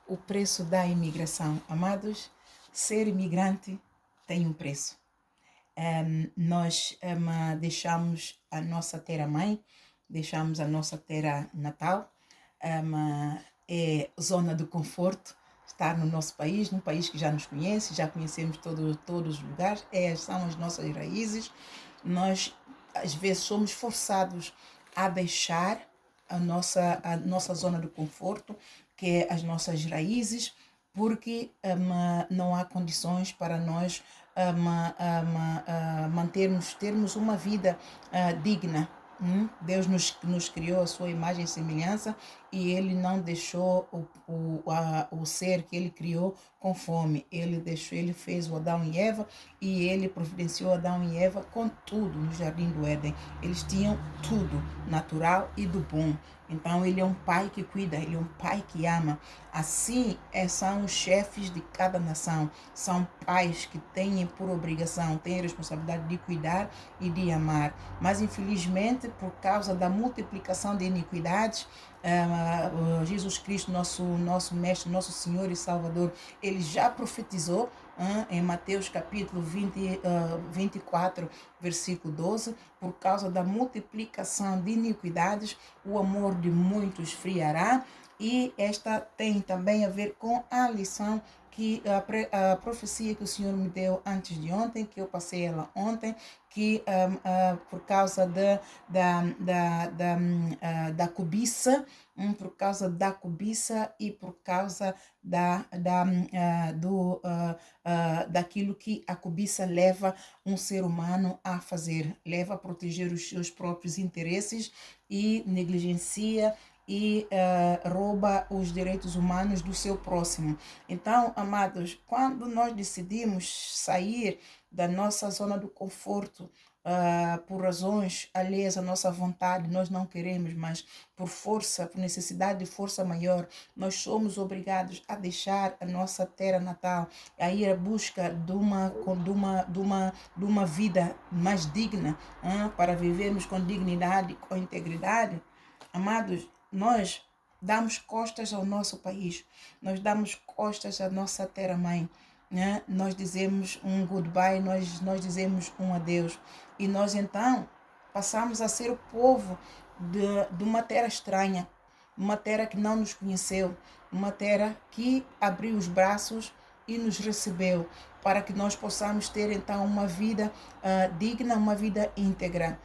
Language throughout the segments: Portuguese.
o preço da imigração. Amados, ser imigrante tem um preço. Nós deixamos a nossa terra-mãe, deixamos a nossa terra natal, é zona de conforto, estar no nosso país, num país que já nos conhece, já conhecemos todos os lugares, são as nossas raízes. Nós, às vezes, somos forçados a deixar a nossa zona de conforto, que é as nossas raízes, porque não há condições para nós termos uma vida digna. Deus nos criou a sua imagem e semelhança e Ele não deixou o ser que Ele criou com fome. Ele fez o Adão e Eva e Ele providenciou Adão e Eva com tudo no Jardim do Éden. Eles tinham tudo, natural e do bom. Então Ele é um pai que cuida, Ele é um pai que ama. Assim são os chefes de cada nação. São pais que têm por obrigação, têm a responsabilidade de cuidar e de amar. Mas infelizmente, por causa da multiplicação de iniquidades, Jesus Cristo, nosso Mestre, nosso Senhor e Salvador, Ele já profetizou em Mateus capítulo 24, versículo 12, por causa da multiplicação de iniquidades, o amor de muitos friará. E esta tem também a ver com a lição que a profecia que o Senhor me deu antes de ontem, que eu passei ela ontem, que por causa da cobiça, por causa da cobiça e por causa daquilo que a cobiça leva um ser humano a fazer, leva a proteger os seus próprios interesses e negligencia e rouba os direitos humanos do seu próximo. Então, amados, quando nós decidimos sair da nossa zona do conforto, por razões alheias à nossa vontade, nós não queremos, mas por força, por necessidade de força maior, nós somos obrigados a deixar a nossa terra natal, a ir à busca de uma vida mais digna, para vivermos com dignidade, com integridade. Amados, nós damos costas ao nosso país, nós damos costas à nossa terra-mãe, né? Nós dizemos um goodbye, nós dizemos um adeus. E nós então passamos a ser o povo de uma terra estranha, uma terra que não nos conheceu, uma terra que abriu os braços e nos recebeu, para que nós possamos ter então uma vida digna, uma vida íntegra.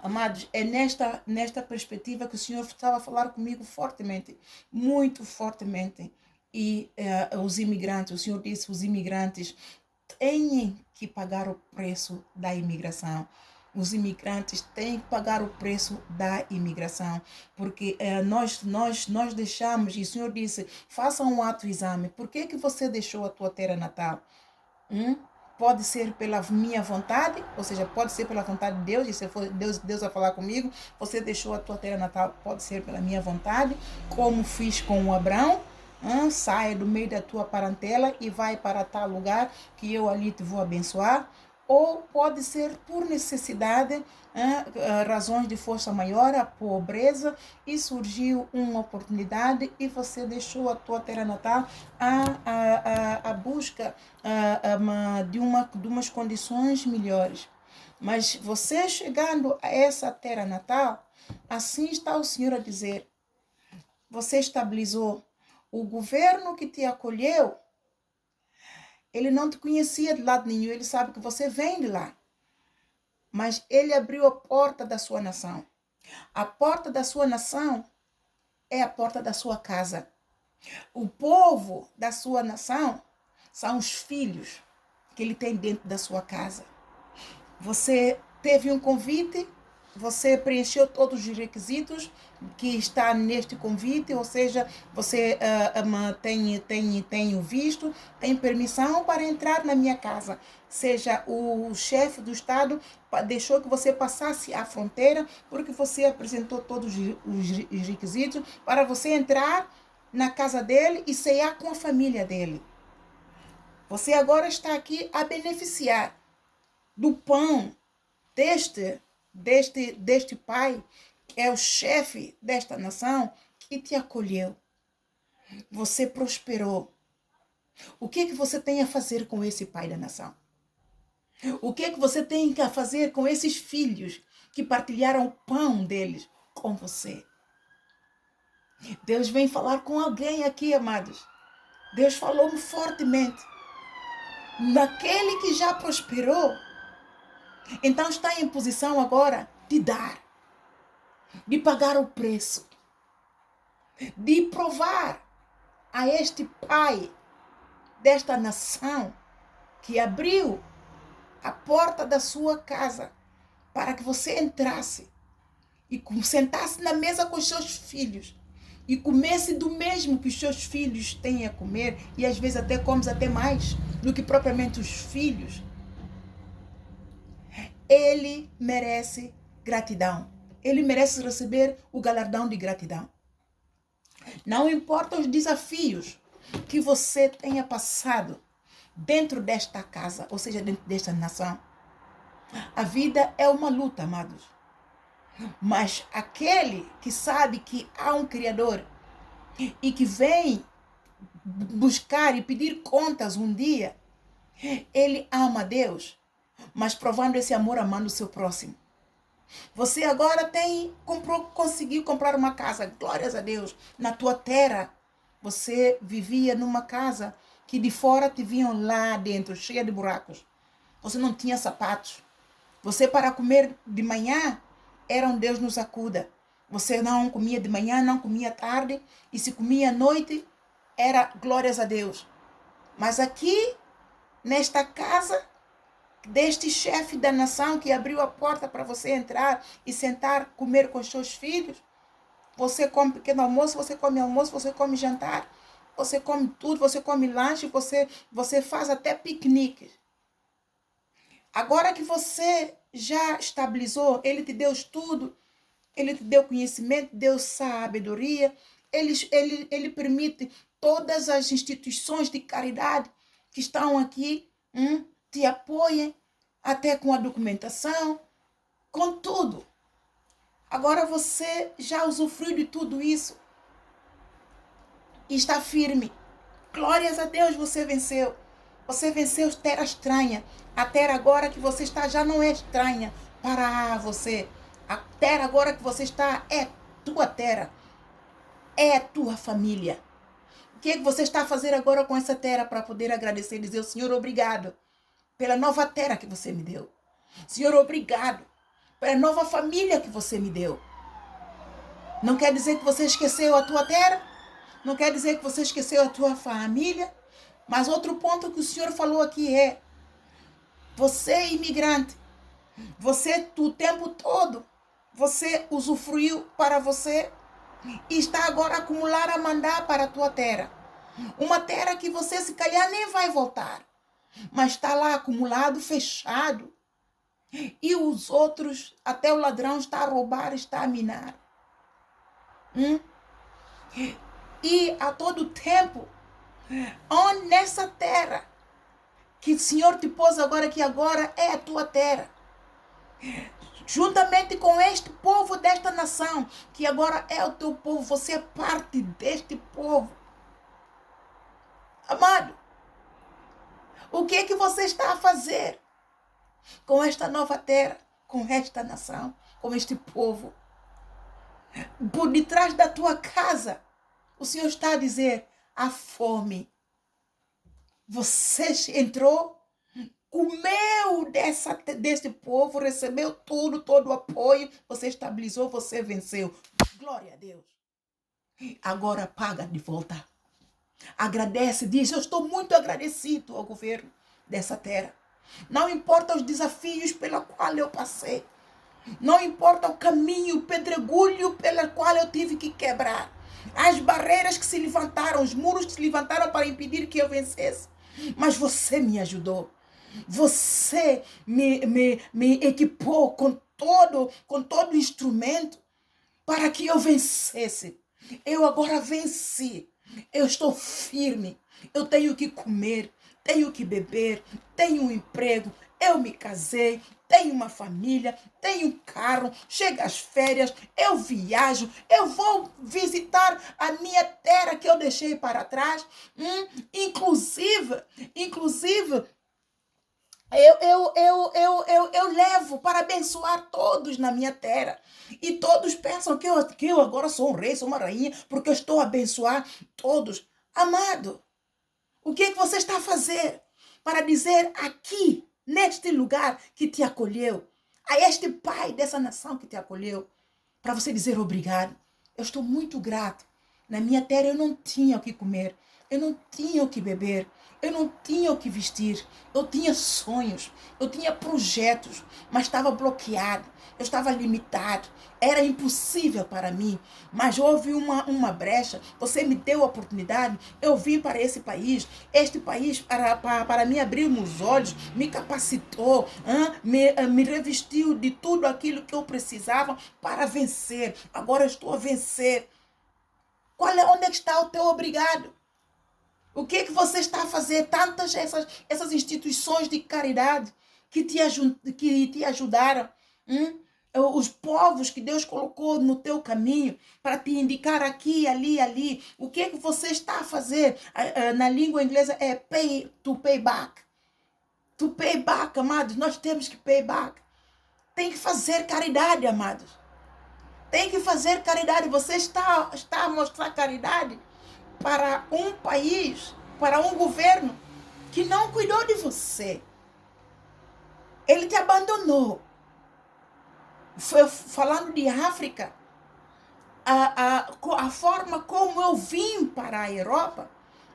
Amados, é nesta perspectiva que o Senhor estava a falar comigo fortemente, muito fortemente. E os imigrantes, o Senhor disse, os imigrantes têm que pagar o preço da imigração. Os imigrantes têm que pagar o preço da imigração, porque nós deixamos, e o Senhor disse, faça um autoexame. Por que você deixou a tua terra natal? Pode ser pela minha vontade, ou seja, pode ser pela vontade de Deus, e se for Deus a falar comigo, você deixou a tua terra natal, pode ser pela minha vontade, como fiz com o Abraão, saia do meio da tua parentela e vai para tal lugar que eu ali te vou abençoar. Ou pode ser por necessidade, razões de força maior, a pobreza, e surgiu uma oportunidade e você deixou a tua terra natal a busca de umas condições melhores. Mas você chegando a essa terra natal, assim está o Senhor a dizer, você estabilizou o governo que te acolheu. Ele não te conhecia de lado nenhum, ele sabe que você vem de lá. Mas ele abriu a porta da sua nação. A porta da sua nação é a porta da sua casa. O povo da sua nação são os filhos que ele tem dentro da sua casa. Você teve um convite, você preencheu todos os requisitos que está neste convite, ou seja, você tem o visto, tem permissão para entrar na minha casa. Seja o chefe do Estado deixou que você passasse a fronteira porque você apresentou todos os requisitos para você entrar na casa dele e ceiar com a família dele. Você agora está aqui a beneficiar do pão deste pai, que é o chefe desta nação, que te acolheu. Você prosperou. O que é que você tem a fazer com esse pai da nação? O que é que você tem a fazer com esses filhos que partilharam o pão deles com você? Deus vem falar com alguém aqui, amados. Deus falou-me fortemente. Naquele que já prosperou, então está em posição agora de dar, de pagar o preço, de provar a este pai desta nação que abriu a porta da sua casa para que você entrasse e sentasse na mesa com os seus filhos e comesse do mesmo que os seus filhos têm a comer, e às vezes até comes até mais do que propriamente os filhos. Ele merece gratidão. Ele merece receber o galardão de gratidão. Não importa os desafios que você tenha passado dentro desta casa, ou seja, dentro desta nação. A vida é uma luta, amados. Mas aquele que sabe que há um Criador e que vem buscar e pedir contas um dia, ele ama Deus, mas provando esse amor, amando o seu próximo. Você agora conseguiu comprar uma casa, glórias a Deus. Na tua terra, você vivia numa casa que de fora te vinham lá dentro, cheia de buracos. Você não tinha sapatos. Você, para comer de manhã, era um Deus nos acuda. Você não comia de manhã, não comia à tarde, e se comia à noite, era glórias a Deus. Mas aqui, nesta casa, deste chefe da nação que abriu a porta para você entrar e sentar, comer com os seus filhos, você come pequeno almoço, você come jantar, você come tudo, você come lanche, você faz até piquenique. Agora que você já estabilizou, ele te deu estudo, ele te deu conhecimento, deu sabedoria, ele permite todas as instituições de caridade que estão aqui, te apoiem, até com a documentação, com tudo. Agora você já usufruiu de tudo isso e está firme. Glórias a Deus, você venceu. Você venceu terra estranha. A terra agora que você está já não é estranha para você. A terra agora que você está é tua terra. É tua família. O que é que você está a fazer agora com essa terra para poder agradecer e dizer: Senhor, obrigado pela nova terra que você me deu. Senhor, obrigado pela nova família que você me deu. Não quer dizer que você esqueceu a tua terra, não quer dizer que você esqueceu a tua família, mas outro ponto que o Senhor falou aqui é: você é imigrante, você o tempo todo, você usufruiu para você e está agora a acumular, a mandar para a tua terra. Uma terra que você se calhar nem vai voltar, mas está lá acumulado, fechado. E os outros, até o ladrão está a roubar, está a minar. E a todo tempo, nessa terra que o Senhor te pôs agora, que agora é a tua terra, juntamente com este povo desta nação, que agora é o teu povo, você é parte deste povo. Amado, o que é que você está a fazer com esta nova terra, com esta nação, com este povo? Por detrás da tua casa, o Senhor está a dizer: a fome. Você entrou, comeu desse povo, recebeu tudo, todo o apoio, você estabilizou, você venceu. Glória a Deus. Agora paga de volta. Agradece, diz: eu estou muito agradecido ao governo dessa terra. Não importa os desafios pela qual eu passei. Não importa o caminho, o pedregulho pela qual eu tive que quebrar. As barreiras que se levantaram, os muros que se levantaram para impedir que eu vencesse. Mas você me ajudou. Você me equipou com todo instrumento para que eu vencesse. Eu agora venci. Eu estou firme. Eu tenho que comer, tenho que beber, tenho um emprego. eu me casei, tenho uma família, tenho um carro, chega as férias, eu viajo, eu vou visitar a minha terra que eu deixei para trás. Inclusive, eu levo para abençoar todos na minha terra. E todos pensam que eu agora sou um rei, sou uma rainha, porque eu estou a abençoar todos. Amado, o que é que você está a fazer para dizer aqui, neste lugar que te acolheu, a este pai dessa nação que te acolheu, para você dizer obrigado? Eu estou muito grato. Na minha terra eu não tinha o que comer, eu não tinha o que beber, eu não tinha o que vestir. Eu tinha sonhos, eu tinha projetos, mas estava bloqueado, eu estava limitado, era impossível para mim. Mas houve uma brecha, você me deu a oportunidade, eu vim para esse país, este país para me abrir os olhos, me capacitou, me revestiu de tudo aquilo que eu precisava para vencer. Agora eu estou a vencer. Onde é que está o teu obrigado? O que é que você está a fazer? Tantas essas instituições de caridade que te ajudaram. Os povos que Deus colocou no teu caminho para te indicar aqui, ali, ali. O que é que você está a fazer? Na língua inglesa é pay back. To pay back, amados. Nós temos que pay back. Tem que fazer caridade, amados. Tem que fazer caridade. Você está a mostrar caridade para um país, para um governo que não cuidou de você. Ele te abandonou. Falando de África, a forma como eu vim para a Europa,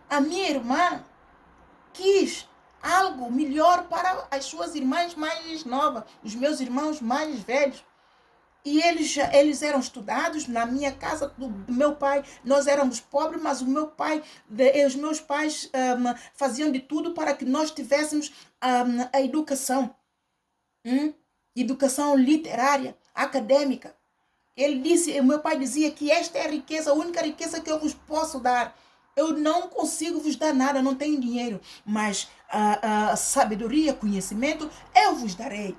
a minha irmã quis algo melhor para as suas irmãs mais novas, os meus irmãos mais velhos. E eles eram estudados. Na minha casa do meu pai, nós éramos pobres, mas os meus pais faziam de tudo para que nós tivéssemos a educação. Educação literária, acadêmica. O meu pai dizia que esta é a riqueza, a única riqueza que eu vos posso dar. Eu não consigo vos dar nada, não tenho dinheiro, mas sabedoria, conhecimento, eu vos darei.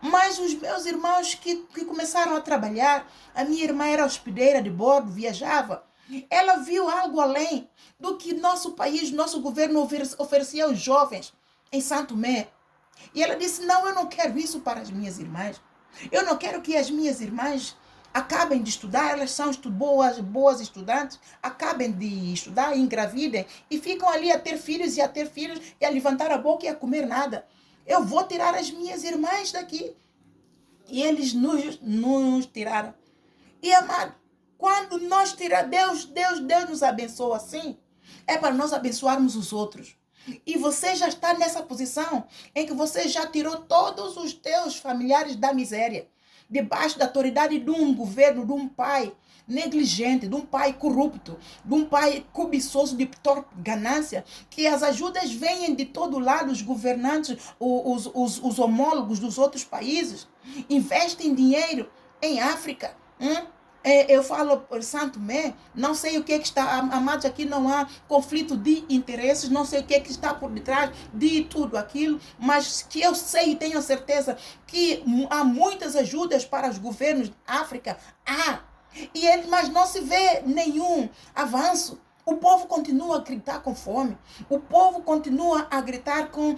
Mas os meus irmãos que começaram a trabalhar, a minha irmã era hospedeira de bordo, viajava, ela viu algo além do que nosso país, nosso governo oferecia aos jovens em Santo Tomé. E ela disse, não, eu não quero isso para as minhas irmãs. Eu não quero que as minhas irmãs acabem de estudar, elas são boas estudantes, acabem de estudar, engravidem e ficam ali a ter filhos e a levantar a boca e a comer nada. Eu vou tirar as minhas irmãs daqui. E eles nos tiraram. E, amado, quando nós tiramos, Deus nos abençoa assim, é para nós abençoarmos os outros. E você já está nessa posição em que você já tirou todos os teus familiares da miséria, debaixo da autoridade de um governo, de um pai negligente, de um pai corrupto, de um pai cobiçoso de ganância, que as ajudas venham de todo lado, os governantes, os homólogos dos outros países, investem dinheiro em África. Eu falo por Santo Tomé, não sei o que está, amados, aqui não há conflito de interesses, não sei o que está por detrás de tudo aquilo, mas que eu sei e tenho certeza que há muitas ajudas para os governos da África, mas não se vê nenhum avanço. O povo continua a gritar com fome, o povo continua a gritar com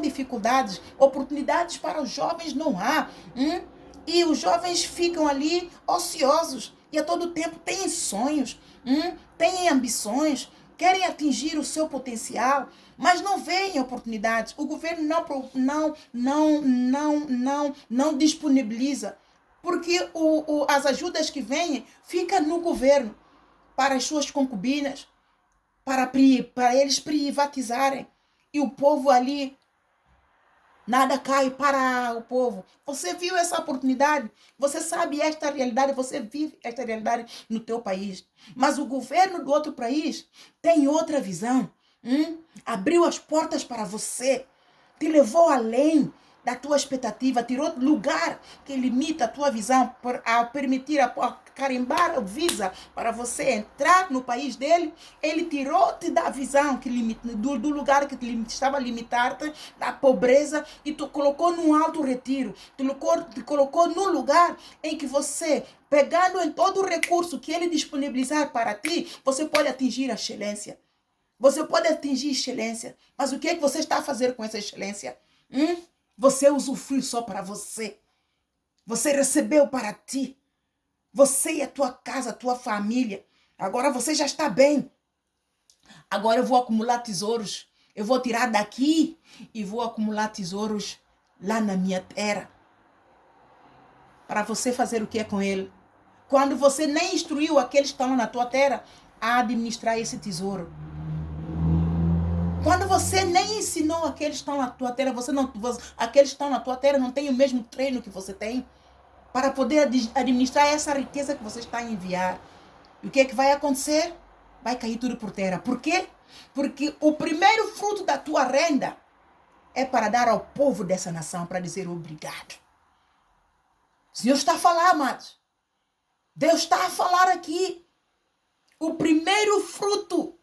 dificuldades, oportunidades para os jovens não há. E os jovens ficam ali ociosos e a todo tempo têm sonhos, têm ambições, querem atingir o seu potencial, mas não veem oportunidades. O governo não disponibiliza, porque as ajudas que vêm ficam no governo para as suas concubinas, para eles privatizarem. E o povo ali, nada cai para o povo. Você viu essa oportunidade? Você sabe esta realidade? Você vive esta realidade no teu país. Mas o governo do outro país tem outra visão. Abriu as portas para você. Te levou além da tua expectativa, tirou do lugar que limita a tua visão ao permitir, a carimbar a visa para você entrar no país dele. Ele tirou-te da visão, do lugar que estava a limitar-te, da pobreza, e te colocou num alto retiro. Te colocou num lugar em que você, pegando em todo o recurso que ele disponibilizar para ti, você pode atingir a excelência. Você pode atingir excelência. Mas o que é que você está a fazer com essa excelência? Você usufruiu só para você. Você recebeu para ti. Você e a tua casa, a tua família. Agora você já está bem. Agora eu vou acumular tesouros. Eu vou tirar daqui e vou acumular tesouros lá na minha terra. Para você fazer o que é com ele? Quando você nem instruiu aqueles que estão lá na tua terra a administrar esse tesouro. Quando você nem ensinou aqueles que estão na tua terra, aqueles que estão na tua terra não têm o mesmo treino que você tem para poder administrar essa riqueza que você está a enviar. E o que é que vai acontecer? Vai cair tudo por terra. Por quê? Porque o primeiro fruto da tua renda é para dar ao povo dessa nação, para dizer obrigado. O Senhor está a falar, amados. Deus está a falar aqui. O primeiro fruto,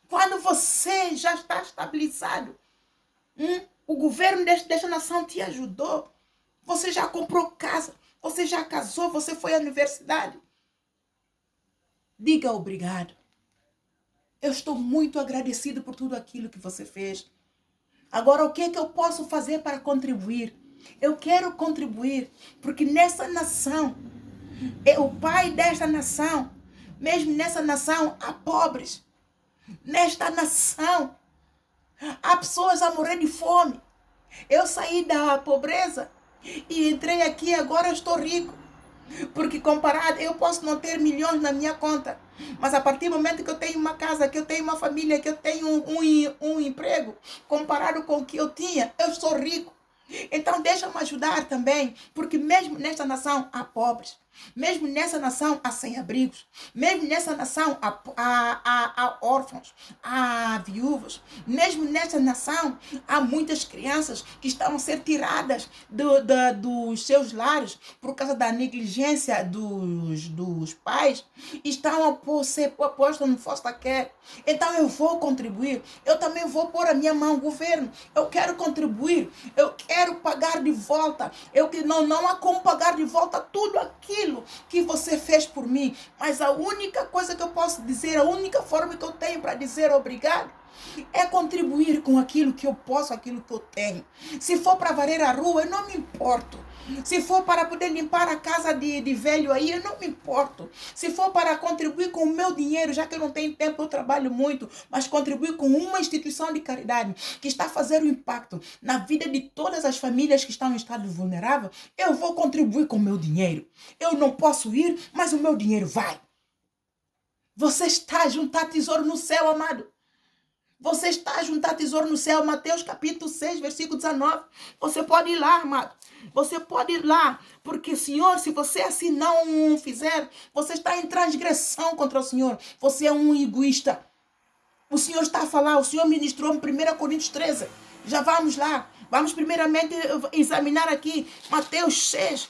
quando você já está estabilizado, o governo desta nação te ajudou, você já comprou casa, você já casou, você foi à universidade. Diga obrigado. Eu estou muito agradecido por tudo aquilo que você fez. Agora, o que é que eu posso fazer para contribuir? Eu quero contribuir, porque nessa nação, o pai desta nação, mesmo nessa nação, há pobres. Nesta nação, há pessoas a morrer de fome. Eu saí da pobreza e entrei aqui, agora estou rico. Porque comparado, eu posso não ter milhões na minha conta, mas a partir do momento que eu tenho uma casa, que eu tenho uma família, que eu tenho um emprego, comparado com o que eu tinha, eu sou rico. Então deixa-me ajudar também, porque mesmo nesta nação há pobres, mesmo nessa nação há sem-abrigos, mesmo nessa nação há órfãos, há viúvas, mesmo nessa nação há muitas crianças que estão a ser tiradas dos seus lares por causa da negligência dos pais, estão a ser postas no foster care. Então eu vou contribuir, eu também vou pôr a minha mão, governo, eu quero contribuir, eu quero pagar de volta, não há como pagar de volta tudo aquilo que você fez por mim, mas a única coisa que eu posso dizer, a única forma que eu tenho para dizer obrigado é contribuir com aquilo que eu posso, aquilo que eu tenho. Se for para varrer a rua, eu não me importo. Se for para poder limpar a casa de velho aí, eu não me importo. Se for para contribuir com o meu dinheiro, já que eu não tenho tempo, eu trabalho muito, mas contribuir com uma instituição de caridade que está a fazer um impacto na vida de todas as famílias que estão em estado vulnerável, eu vou contribuir com o meu dinheiro. Eu não posso ir, mas o meu dinheiro vai. Você está a juntar tesouro no céu, amado. Você está a juntar tesouro no céu. Mateus capítulo 6, versículo 19. Você pode ir lá, amado. Você pode ir lá. Porque, Senhor, se você assim não fizer, você está em transgressão contra o Senhor. Você é um egoísta. O Senhor está a falar. O Senhor ministrou em 1 Coríntios 13. Já vamos lá. Vamos primeiramente examinar aqui Mateus 6,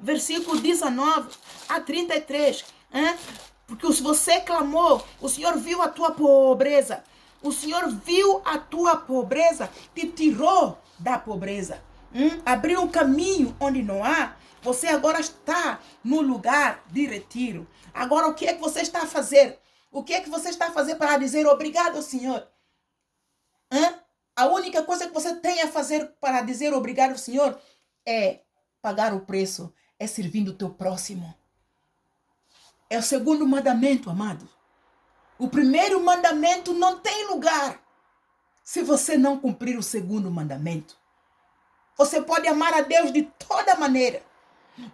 versículo 19 a 33. Porque se você clamou, o Senhor viu a tua pobreza. O Senhor viu a tua pobreza, te tirou da pobreza. Abriu um caminho onde não há. Você agora está no lugar de retiro. Agora, o que é que você está a fazer? O que é que você está a fazer para dizer obrigado, Senhor? A única coisa que você tem a fazer para dizer obrigado ao Senhor é pagar o preço, é servindo o teu próximo. É o segundo mandamento, amado. O primeiro mandamento não tem lugar se você não cumprir o segundo mandamento. Você pode amar a Deus de toda maneira,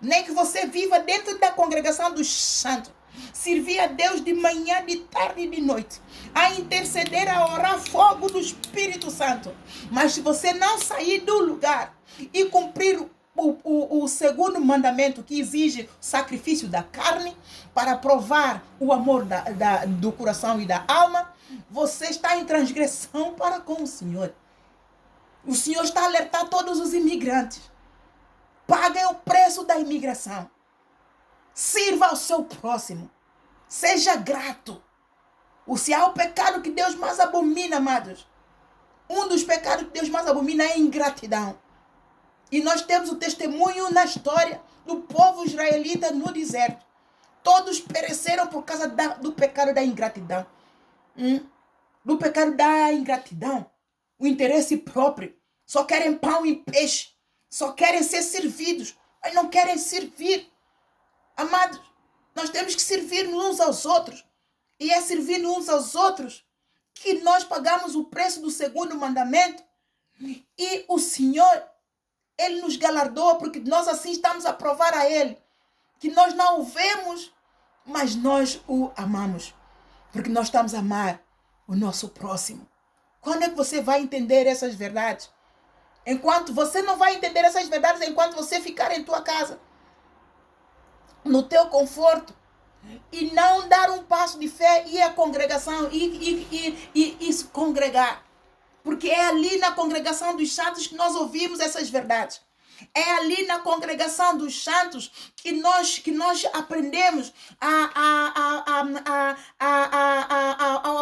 nem que você viva dentro da congregação dos santos, servir a Deus de manhã, de tarde e de noite, a interceder, a orar fogo do Espírito Santo. Mas se você não sair do lugar e cumprir o segundo mandamento, que exige sacrifício da carne para provar o amor do coração e da alma, você está em transgressão para com o Senhor. O Senhor está a alertar todos os imigrantes. Paguem o preço da imigração. Sirva ao seu próximo. Seja grato. Se há o pecado que Deus mais abomina, amados, um dos pecados que Deus mais abomina é a ingratidão. E nós temos o testemunho na história do povo israelita no deserto. Todos pereceram por causa do pecado da ingratidão. Do pecado da ingratidão. O interesse próprio. Só querem pão e peixe. Só querem ser servidos. Mas não querem servir. Amados, nós temos que servir uns aos outros. E é servindo uns aos outros que nós pagamos o preço do segundo mandamento. E o Senhor, Ele nos galardoa porque nós assim estamos a provar a Ele que nós não o vemos, mas nós o amamos. Porque nós estamos a amar o nosso próximo. Quando é que você vai entender essas verdades? Enquanto você não vai entender essas verdades, enquanto você ficar em tua casa, no teu conforto, e não dar um passo de fé, ir à congregação e se congregar. Porque é ali na congregação dos santos que nós ouvimos essas verdades. É ali na congregação dos santos que nós aprendemos a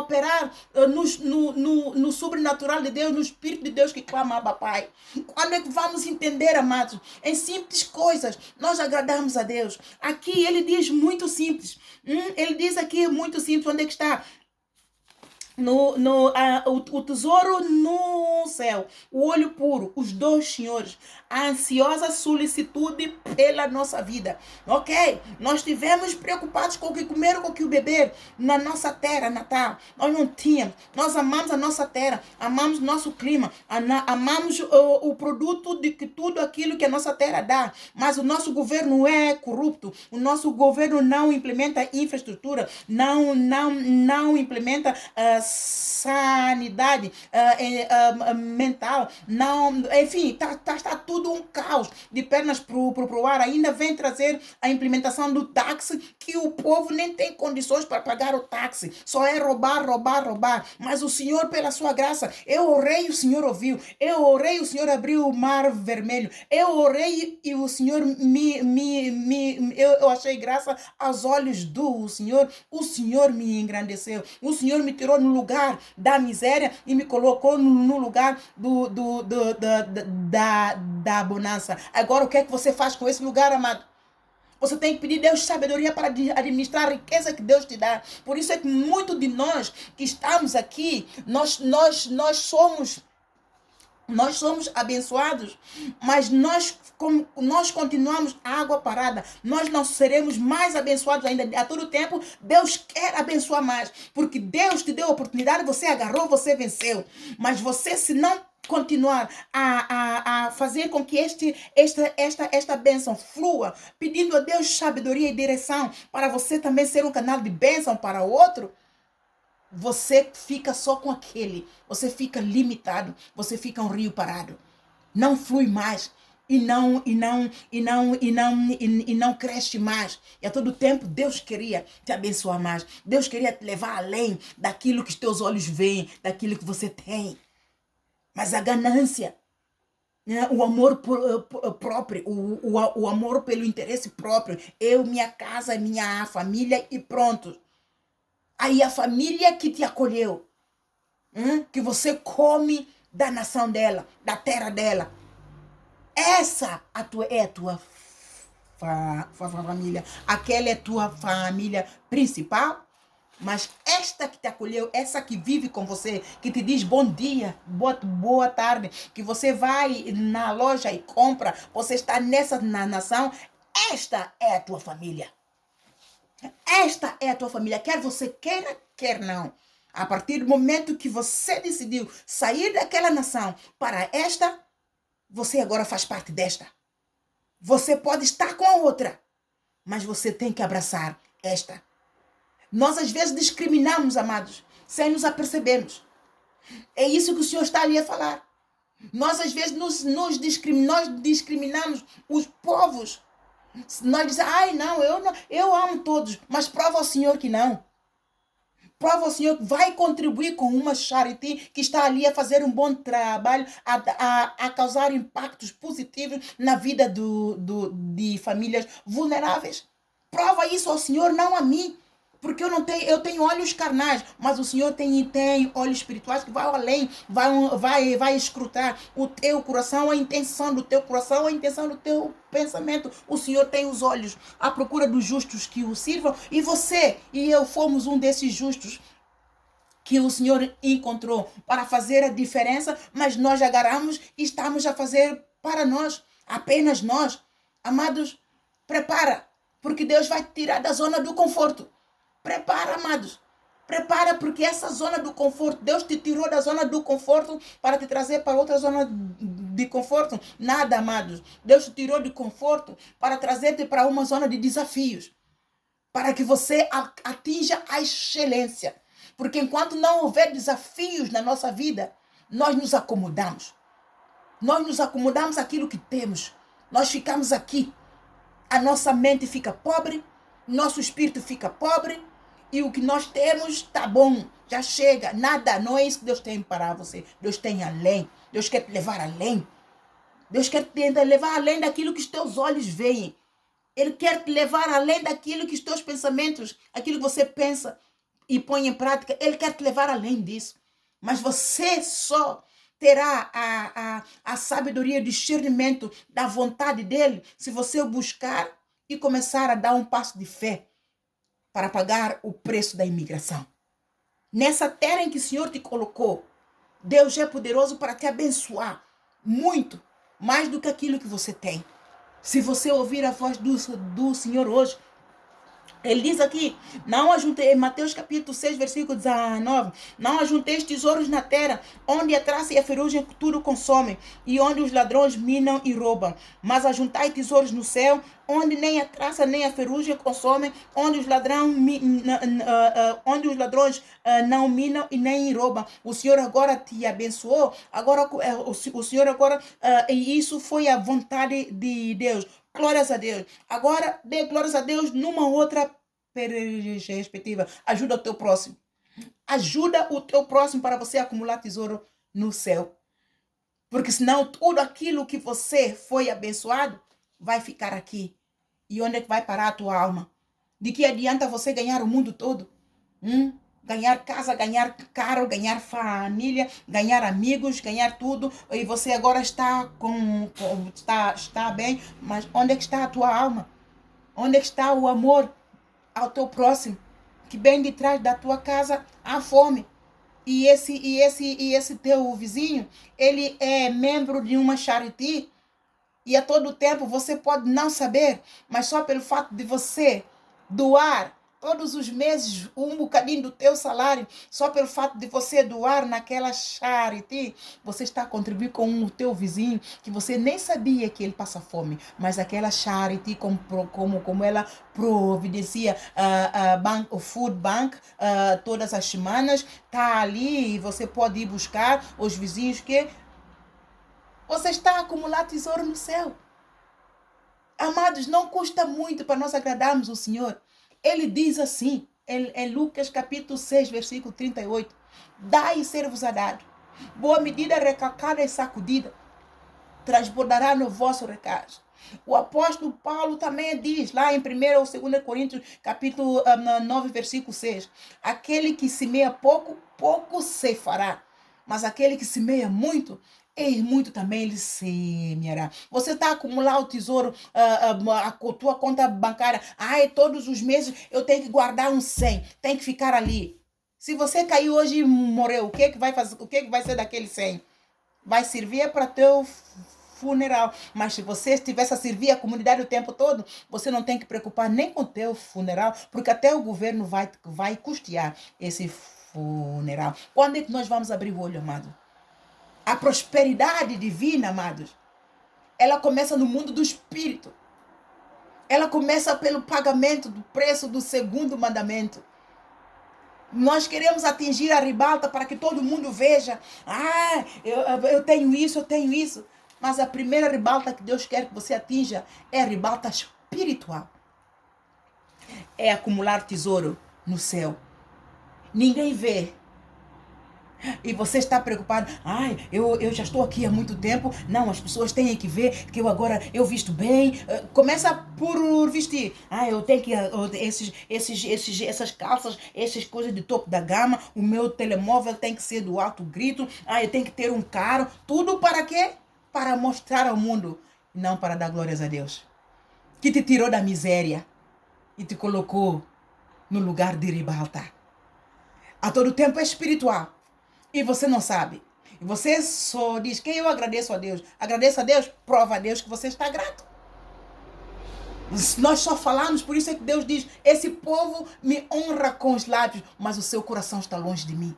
operar no sobrenatural de Deus, no Espírito de Deus que clama Abba Pai. Quando é que vamos entender, amados? Em simples coisas, nós agradamos a Deus. Aqui ele diz muito simples. Ele diz aqui muito simples. Onde é que está? O tesouro no céu, o olho puro, os dois senhores, a ansiosa solicitude pela nossa vida. Ok? Nós estivemos preocupados com o que comer, com o que beber na nossa terra natal. Nós não tínhamos. Nós amamos a nossa terra, amamos nosso clima, amamos o produto de tudo aquilo que a nossa terra dá. Mas o nosso governo é corrupto. O nosso governo não implementa infraestrutura, não implementa sanidade mental, não, enfim, está tudo um caos de pernas pro ar. Ainda vem trazer a implementação do táxi, que o povo nem tem condições para pagar o táxi, só é roubar. Mas o Senhor, pela sua graça, eu orei, o Senhor ouviu, eu orei, o Senhor abriu o mar vermelho, eu orei e o Senhor eu achei graça aos olhos do Senhor. O Senhor me engrandeceu, o Senhor me tirou no lugar da miséria e me colocou no lugar da bonança. Agora, o que é que você faz com esse lugar, amado? Você tem que pedir a Deus sabedoria para administrar a riqueza que Deus te dá. Por isso é que muito de nós que estamos aqui, nós somos abençoados, mas nós continuamos água parada. Nós não seremos mais abençoados ainda. A todo tempo, Deus quer abençoar mais. Porque Deus te deu a oportunidade, você agarrou, você venceu. Mas você, se não continuar a fazer com que esta bênção flua, pedindo a Deus sabedoria e direção para você também ser um canal de bênção para o outro, você fica só com aquele, você fica limitado, você fica um rio parado, não flui mais e não cresce mais. E a todo tempo Deus queria te abençoar mais, Deus queria te levar além daquilo que os teus olhos veem, daquilo que você tem. Mas a ganância, o amor próprio, o amor pelo interesse próprio, eu, minha casa, minha família e pronto. Aí a família que te acolheu, que você come da nação dela, da terra dela, essa é a tua família. Aquela é a tua família principal. Mas esta que te acolheu, essa que vive com você, que te diz bom dia, boa tarde, que você vai na loja e compra, você está nessa nação, esta é a tua família. Esta é a tua família, quer você queira, quer não. A partir do momento que você decidiu sair daquela nação para esta, você agora faz parte desta. Você pode estar com a outra, mas você tem que abraçar esta. Nós às vezes discriminamos, amados, sem nos apercebermos. É isso que o Senhor está ali a falar. Nós às vezes nós discriminamos os povos. Nós dizemos, ai não, eu amo todos, mas prova ao Senhor que não. Prova ao Senhor que vai contribuir com uma charity que está ali a fazer um bom trabalho, a causar impactos positivos na vida de famílias vulneráveis. Prova isso ao Senhor, não a mim. Porque eu tenho olhos carnais, mas o Senhor tem olhos espirituais que vai além, vai escrutar o teu coração, a intenção do teu coração, a intenção do teu pensamento. O Senhor tem os olhos à procura dos justos que o sirvam, e você e eu fomos um desses justos que o Senhor encontrou para fazer a diferença, mas nós agarramos e estamos a fazer para nós, apenas nós. Amados, prepara, porque Deus vai te tirar da zona do conforto. Prepara, amados. Prepara, porque essa zona do conforto, Deus te tirou da zona do conforto para te trazer para outra zona de conforto. Nada, amados. Deus te tirou de conforto para trazer-te para uma zona de desafios. Para que você atinja a excelência. Porque enquanto não houver desafios na nossa vida, nós nos acomodamos. Nós nos acomodamos àquilo que temos. Nós ficamos aqui. A nossa mente fica pobre, nosso espírito fica pobre, e o que nós temos está bom, já chega. Nada, não é isso que Deus tem para você. Deus tem além. Deus quer te levar além. Deus quer te levar além daquilo que os teus olhos veem. Ele quer te levar além daquilo que os teus pensamentos, aquilo que você pensa e põe em prática. Ele quer te levar além disso. Mas você só terá a sabedoria, o discernimento da vontade dele se você o buscar e começar a dar um passo de fé para pagar o preço da imigração. Nessa terra em que o Senhor te colocou, Deus é poderoso para te abençoar muito, mais do que aquilo que você tem. Se você ouvir a voz do Senhor hoje, ele diz aqui, não ajuntei, Mateus capítulo 6, versículo 19, não ajunteis tesouros na terra, onde a traça e a ferrugem tudo consomem, e onde os ladrões minam e roubam, mas ajuntai tesouros no céu, onde nem a traça nem a ferrugem consomem, onde os ladrões não minam e nem roubam. O Senhor agora te abençoou, agora o Senhor agora, e isso foi a vontade de Deus. Glórias a Deus. Agora, dê glórias a Deus numa outra perspectiva. Ajuda o teu próximo. Ajuda o teu próximo para você acumular tesouro no céu. Porque senão tudo aquilo que você foi abençoado vai ficar aqui. E onde é que vai parar a tua alma? De que adianta você ganhar o mundo todo? Ganhar casa, ganhar carro, ganhar família, ganhar amigos, ganhar tudo, e você agora está está bem, mas onde é que está a tua alma? Onde é que está o amor ao teu próximo? Que bem de trás da tua casa há fome. E esse teu vizinho, ele é membro de uma charity, e a todo tempo você pode não saber, mas só pelo fato de você doar todos os meses um bocadinho do teu salário, só pelo fato de você doar naquela charity, você está a contribuir com o teu vizinho, que você nem sabia que ele passa fome, mas aquela charity, como ela providencia o food bank todas as semanas, está ali e você pode ir buscar os vizinhos que você está a acumular tesouro no céu. Amados, não custa muito para nós agradarmos o Senhor. Ele diz assim, em Lucas capítulo 6, versículo 38. Dai e ser-vos-á dado. Boa medida, recalcada e sacudida, transbordará no vosso recado. O apóstolo Paulo também diz, lá em 1 ou 2 Coríntios, capítulo 9, versículo 6. Aquele que semeia pouco, pouco ceifará. Mas aquele que semeia muito, e muito também ele semeará. Você está a acumular o tesouro, a tua conta bancária. Todos os meses eu tenho que guardar um 100. Tem que ficar ali. Se você caiu hoje e morreu, o que vai fazer? O que vai ser daquele 100? Vai servir para teu funeral. Mas se você estivesse a servir a comunidade o tempo todo, você não tem que preocupar nem com o teu funeral, porque até o governo vai custear esse funeral. Quando é que nós vamos abrir o olho, amado? A prosperidade divina, amados, ela começa no mundo do espírito. Ela começa pelo pagamento do preço do segundo mandamento. Nós queremos atingir a ribalta para que todo mundo veja. Eu tenho isso, eu tenho isso. Mas a primeira ribalta que Deus quer que você atinja é a ribalta espiritual. É acumular tesouro no céu. ninguém vê. E você está preocupado, ai, eu já estou aqui há muito tempo, não, as pessoas têm que ver que eu visto bem. Começa por vestir. Ah, eu tenho que, essas calças, essas coisas de topo da gama, o meu telemóvel tem que ser do alto grito, ah, eu tenho que ter um carro, tudo para quê? Para mostrar ao mundo, não para dar glórias a Deus, que te tirou da miséria e te colocou no lugar de ribalta. A todo tempo é espiritual. E você não sabe. E você só diz que eu agradeço a Deus. Agradeço a Deus, prova a Deus que você está grato. Nós só falamos, por isso é que Deus diz, esse povo me honra com os lábios, mas o seu coração está longe de mim.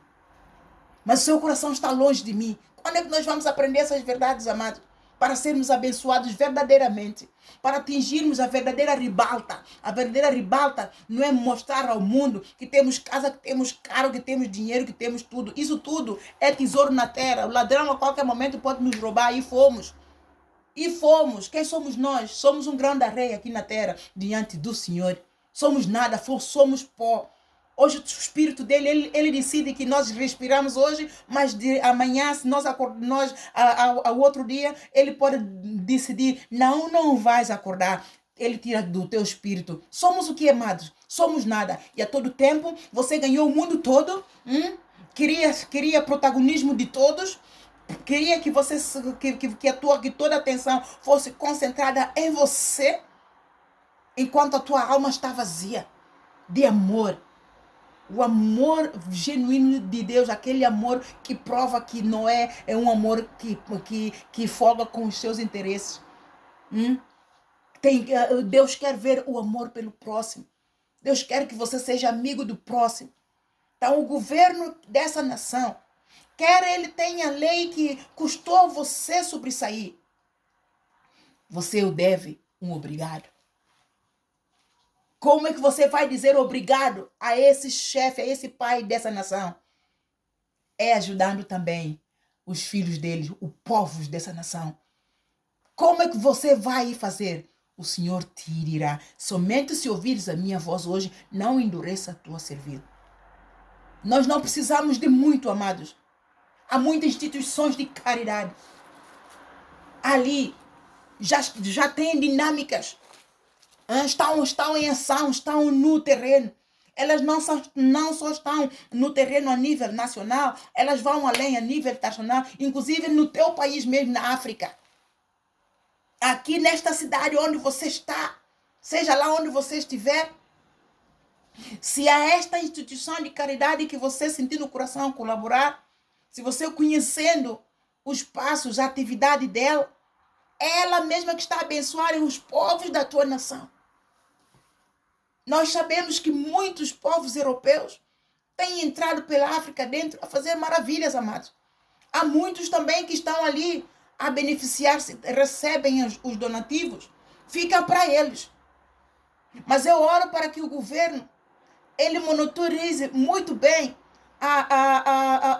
Mas o seu coração está longe de mim. Quando é que nós vamos aprender essas verdades, amados? Para sermos abençoados verdadeiramente, para atingirmos a verdadeira ribalta. A verdadeira ribalta não é mostrar ao mundo que temos casa, que temos carro, que temos dinheiro, que temos tudo. Isso tudo é tesouro na terra. O ladrão a qualquer momento pode nos roubar e fomos. E fomos. Quem somos nós? Somos um grão de areia aqui na terra, diante do Senhor. Somos nada, somos pó. Hoje o Espírito dele, ele decide que nós respiramos hoje, mas amanhã, se nós acordamos, ao outro dia, ele pode decidir, não vais acordar. Ele tira do teu espírito. Somos o que, amados? Somos nada. E a todo tempo, você ganhou o mundo todo, queria protagonismo de todos, queria que você que toda a atenção fosse concentrada em você, enquanto a tua alma está vazia de amor. O amor genuíno de Deus, aquele amor que prova que não é um amor que folga com os seus interesses. Deus quer ver o amor pelo próximo. Deus quer que você seja amigo do próximo. Então, o governo dessa nação, quer ele tenha lei que custou você sobressair, você o deve um obrigado. Como é que você vai dizer obrigado a esse chefe, a esse pai dessa nação? É ajudando também os filhos deles, os povos dessa nação. Como é que você vai fazer? O Senhor te dirá. Somente se ouvires a minha voz hoje, não endureça a tua cerviz. Nós não precisamos de muito, amados. Há muitas instituições de caridade. Ali já tem dinâmicas. Estão em ação, estão no terreno. Elas não só estão no terreno a nível nacional, elas vão além a nível internacional, inclusive no teu país mesmo, na África. Aqui nesta cidade onde você está, seja lá onde você estiver, se há esta instituição de caridade que você sentir no coração colaborar, se você conhecendo os passos, a atividade dela, é ela mesma que está a abençoar os povos da tua nação. Nós sabemos que muitos povos europeus têm entrado pela África dentro a fazer maravilhas, amados. Há muitos também que estão ali a beneficiar-se, recebem os donativos, fica para eles. Mas eu oro para que o governo, ele monitorize muito bem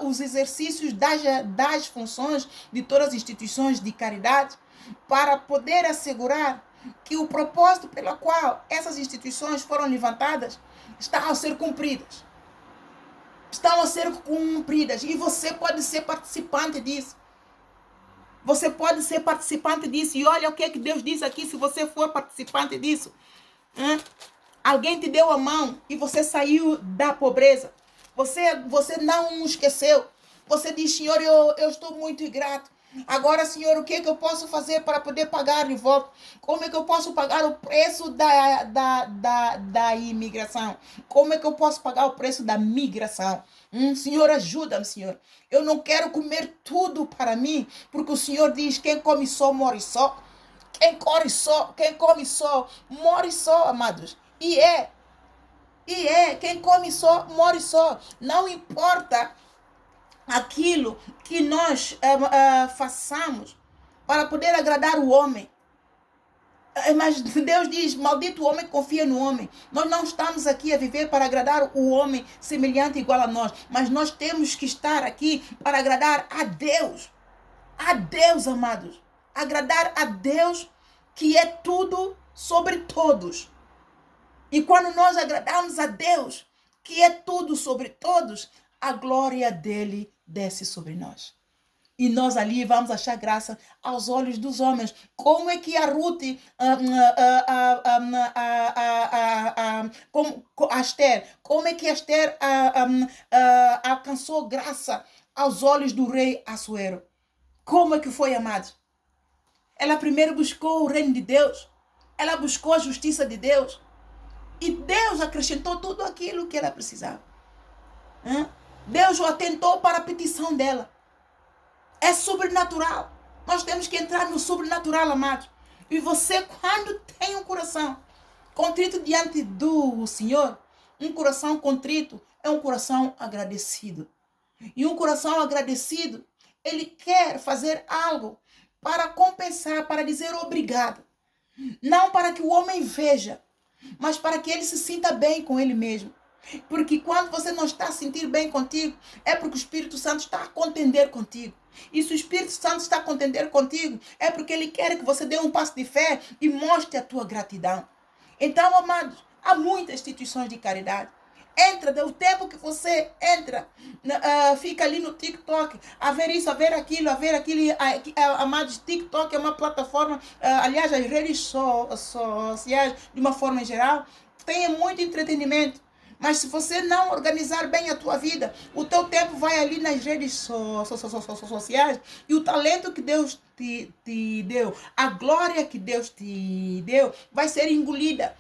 os exercícios das funções de todas as instituições de caridade, para poder assegurar que o propósito pelo qual essas instituições foram levantadas estão a ser cumpridas. Estão a ser cumpridas. E você pode ser participante disso. Você pode ser participante disso. E olha o que é que Deus diz aqui se você for participante disso. Alguém te deu a mão e você saiu da pobreza. Você não esqueceu. Você diz, Senhor, eu estou muito grato. Agora, Senhor, o que é que eu posso fazer para poder pagar de volta? Como é que eu posso pagar o preço da imigração? Como é que eu posso pagar o preço da migração? Senhor, ajuda-me, Senhor. Eu não quero comer tudo para mim, porque o Senhor diz, quem come só, morre só. Quem come só, morre só, amados. E quem come só, morre só. Não importa aquilo que nós façamos para poder agradar o homem. Mas Deus diz, maldito o homem que confia no homem. Nós não estamos aqui a viver para agradar o homem semelhante igual a nós, mas nós temos que estar aqui para agradar a Deus. A Deus, amados. Agradar a Deus, que é tudo sobre todos. E quando nós agradamos a Deus, que é tudo sobre todos, a glória dele desce sobre nós. E nós ali vamos achar graça aos olhos dos homens. Como é que a Ruth, a Esther, como é que a Esther alcançou graça aos olhos do rei Assuero? Como é que foi, amados? Ela primeiro buscou o reino de Deus. Ela buscou a justiça de Deus. E Deus acrescentou tudo aquilo que ela precisava. Deus o atentou para a petição dela. É sobrenatural. Nós temos que entrar no sobrenatural, amados. E você, quando tem um coração contrito diante do Senhor, um coração contrito é um coração agradecido. E um coração agradecido, ele quer fazer algo para compensar, para dizer obrigado. Não para que o homem veja, mas para que ele se sinta bem com ele mesmo. Porque quando você não está a sentir bem contigo, é porque o Espírito Santo está a contender contigo. E se o Espírito Santo está a contender contigo, é porque ele quer que você dê um passo de fé e mostre a tua gratidão. Então, amados, há muitas instituições de caridade. Entra, o tempo que você entra, fica ali no TikTok, a ver isso, a ver aquilo, amados, TikTok é uma plataforma, aliás, as redes sociais, de uma forma geral, tem muito entretenimento. Mas se você não organizar bem a tua vida, o teu tempo vai ali nas redes sociais e o talento que Deus te deu, a glória que Deus te deu, vai ser engolida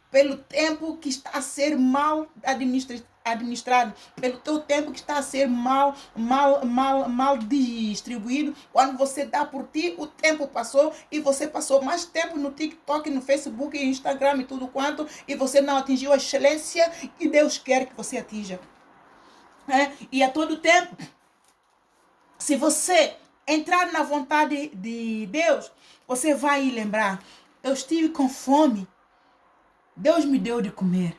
pelo tempo que está a ser mal administrado, pelo teu tempo que está a ser mal distribuído. Quando você dá por ti, o tempo passou e você passou mais tempo no TikTok, no Facebook, Instagram e tudo quanto, e você não atingiu a excelência que Deus quer que você atinja. E a todo tempo, se você entrar na vontade de Deus, você vai lembrar: eu estive com fome, Deus me deu de comer.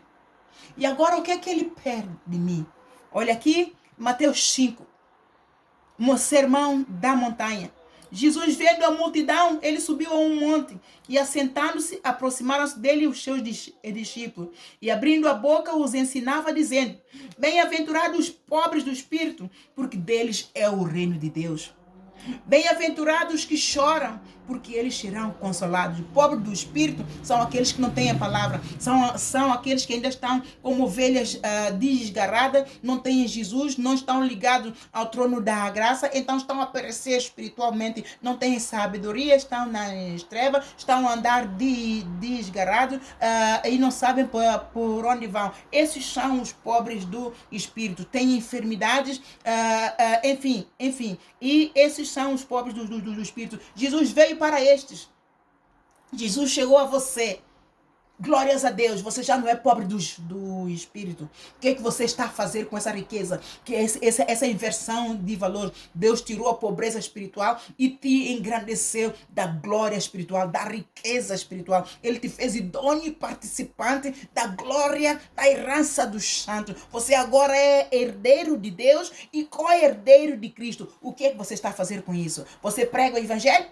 E agora o que é que ele pede de mim? Olha aqui, Mateus 5, no sermão da montanha. Jesus, vendo a multidão, ele subiu a um monte e, assentando-se, aproximaram-se dele os seus discípulos. E, abrindo a boca, os ensinava, dizendo: bem-aventurados os pobres do espírito, porque deles é o reino de Deus. Bem-aventurados que choram, porque eles serão consolados. Os pobres do espírito são aqueles que não têm a palavra, são aqueles que ainda estão como ovelhas desgarradas, não têm Jesus, não estão ligados ao trono da graça, então estão a perecer espiritualmente, não têm sabedoria, estão nas trevas, estão a andar desgarrados e não sabem por onde vão. Esses são os pobres do espírito, têm enfermidades, enfim, e esses são os pobres do espírito. Jesus veio para estes. Jesus chegou a você. Glórias a Deus, você já não é pobre do espírito. O que é que você está a fazer com essa riqueza? Que essa inversão de valor. Deus tirou a pobreza espiritual e te engrandeceu da glória espiritual, da riqueza espiritual. Ele te fez idôneo e participante da glória, da herança dos santos. Você agora é herdeiro de Deus e co-herdeiro de Cristo. O que é que você está a fazer com isso? Você prega o evangelho?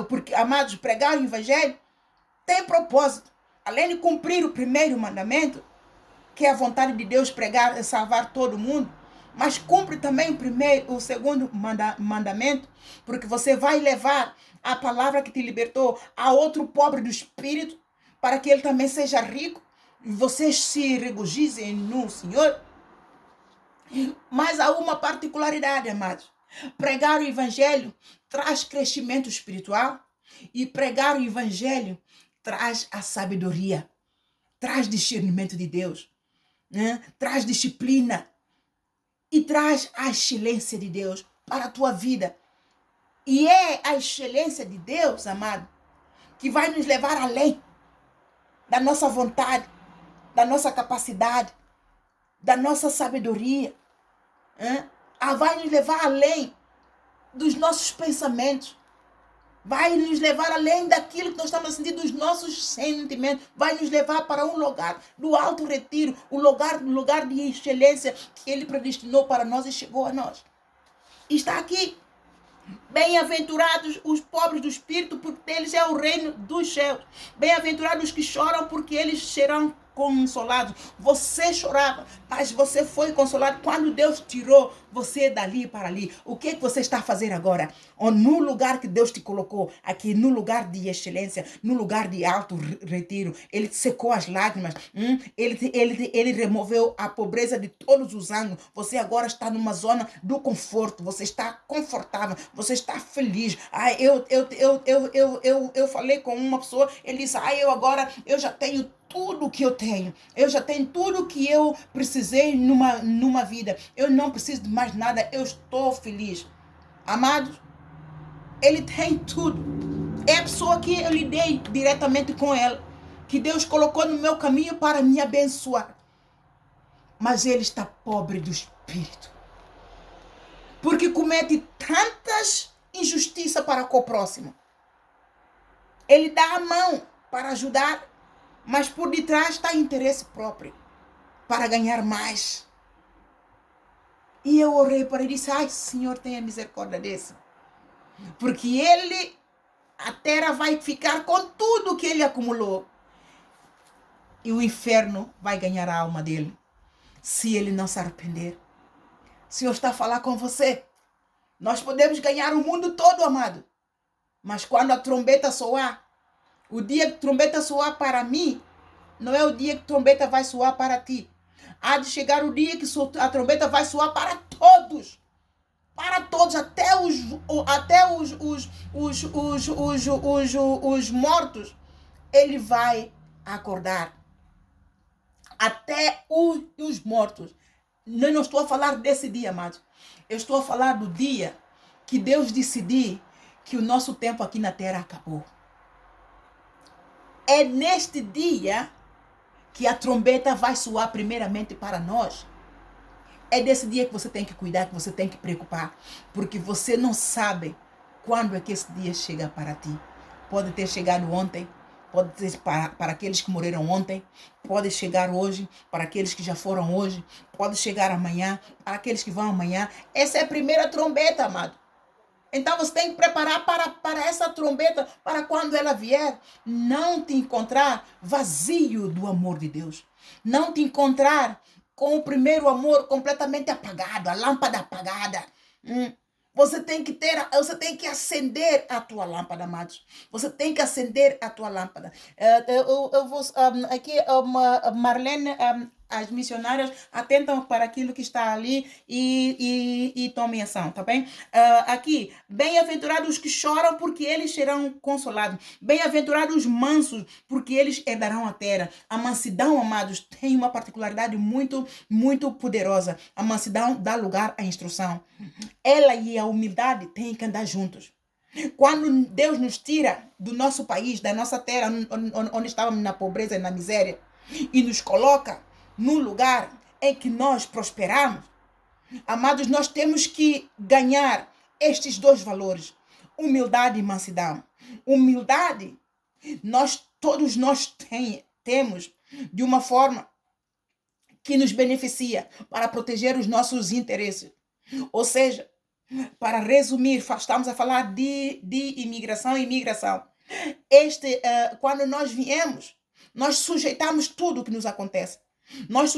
Porque, amados, pregar o evangelho tem propósito. Além de cumprir o primeiro mandamento, que é a vontade de Deus pregar e salvar todo mundo, mas cumpre também o segundo mandamento, porque você vai levar a palavra que te libertou a outro pobre do espírito, para que ele também seja rico, e vocês se regozijem no Senhor. Mas há uma particularidade, amados. Pregar o evangelho traz crescimento espiritual, e pregar o evangelho traz a sabedoria, traz discernimento de Deus, traz disciplina e traz a excelência de Deus para a tua vida. E é a excelência de Deus, amado, que vai nos levar além da nossa vontade, da nossa capacidade, da nossa sabedoria. Vai nos levar além dos nossos pensamentos. Vai nos levar além daquilo que nós estamos a sentir, dos nossos sentimentos. Vai nos levar para um lugar do alto retiro, o lugar de excelência que Ele predestinou para nós e chegou a nós. E está aqui. Bem-aventurados os pobres do espírito, porque deles é o reino dos céus. Bem-aventurados os que choram, porque eles serão consolados. Você chorava, mas você foi consolado. Quando Deus tirou você dali para ali, o que você está a fazer agora? Ou no lugar que Deus te colocou, aqui no lugar de excelência, no lugar de alto retiro, Ele te secou as lágrimas, ele removeu a pobreza de todos os ângulos. Você agora está numa zona do conforto, você está confortável, você está feliz. Eu falei com uma pessoa, ele disse, eu já tenho tudo que eu tenho. Eu já tenho tudo que eu precisei numa vida. Eu não preciso de mais nada. Eu estou feliz. Amados, ele tem tudo. É a pessoa que eu lidei diretamente com ela, que Deus colocou no meu caminho para me abençoar. Mas ele está pobre do espírito, porque comete tantas injustiças para com o próximo. Ele dá a mão para ajudar, mas por detrás está interesse próprio, para ganhar mais. E eu orei para ele e disse, ai, Senhor, tenha misericórdia desse. Porque a terra vai ficar com tudo que ele acumulou. E o inferno vai ganhar a alma dele, se ele não se arrepender. O Senhor está a falar com você. Nós podemos ganhar o mundo todo, amado. Mas quando a trombeta soar, o dia que a trombeta soar para mim, não é o dia que a trombeta vai soar para ti. Há de chegar o dia que a trombeta vai soar para todos. Para todos, até os mortos. Ele vai acordar. Até os mortos. Eu não estou a falar desse dia, amados. Eu estou a falar do dia que Deus decidiu que o nosso tempo aqui na terra acabou. É neste dia que a trombeta vai soar primeiramente para nós. É desse dia que você tem que cuidar, que você tem que preocupar. Porque você não sabe quando é que esse dia chega para ti. Pode ter chegado ontem, pode ser para aqueles que morreram ontem, pode chegar hoje, para aqueles que já foram hoje, pode chegar amanhã, para aqueles que vão amanhã. Essa é a primeira trombeta, amado. Então você tem que preparar para essa trombeta, para quando ela vier, não te encontrar vazio do amor de Deus. Não te encontrar com o primeiro amor completamente apagado, a lâmpada apagada. Você tem que acender a tua lâmpada, amados. Você tem que acender a tua lâmpada. Eu vou aqui, Marlene, as missionárias atentam para aquilo que está ali e tomem ação, tá bem? Aqui, bem-aventurados os que choram, porque eles serão consolados. Bem-aventurados os mansos, porque eles herdarão a terra. A mansidão, amados, tem uma particularidade muito, muito poderosa. A mansidão dá lugar à instrução. Ela e a humildade têm que andar juntos. Quando Deus nos tira do nosso país, da nossa terra, onde estávamos na pobreza e na miséria, e nos coloca num lugar em que nós prosperamos, amados, nós temos que ganhar estes dois valores, humildade e mansidão. Humildade, todos nós temos de uma forma que nos beneficia para proteger os nossos interesses. Ou seja, para resumir, estamos a falar de imigração e imigração. Quando nós viemos, nós sujeitamos tudo o que nos acontece. Nós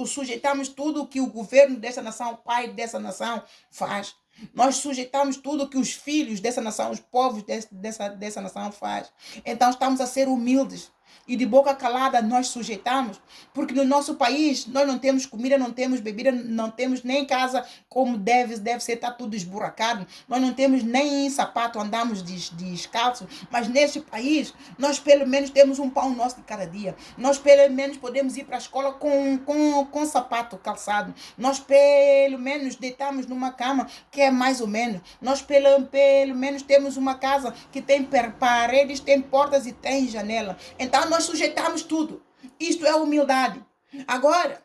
sujeitamos tudo o que o governo dessa nação, o pai dessa nação faz. Nós sujeitamos tudo o que os filhos dessa nação, os povos dessa nação faz. Então estamos a ser humildes. E de boca calada nós sujeitamos, porque no nosso país nós não temos comida, não temos bebida, não temos nem casa como deve ser, está tudo esburacado. Nós não temos nem sapato, andamos descalços, mas neste país nós pelo menos temos um pão nosso de cada dia. Nós pelo menos podemos ir para a escola com sapato calçado. Nós pelo menos deitamos numa cama que é mais ou menos. Nós pelo menos temos uma casa que tem paredes, tem portas e tem janela. Então nós sujeitamos tudo. Isto é humildade. Agora,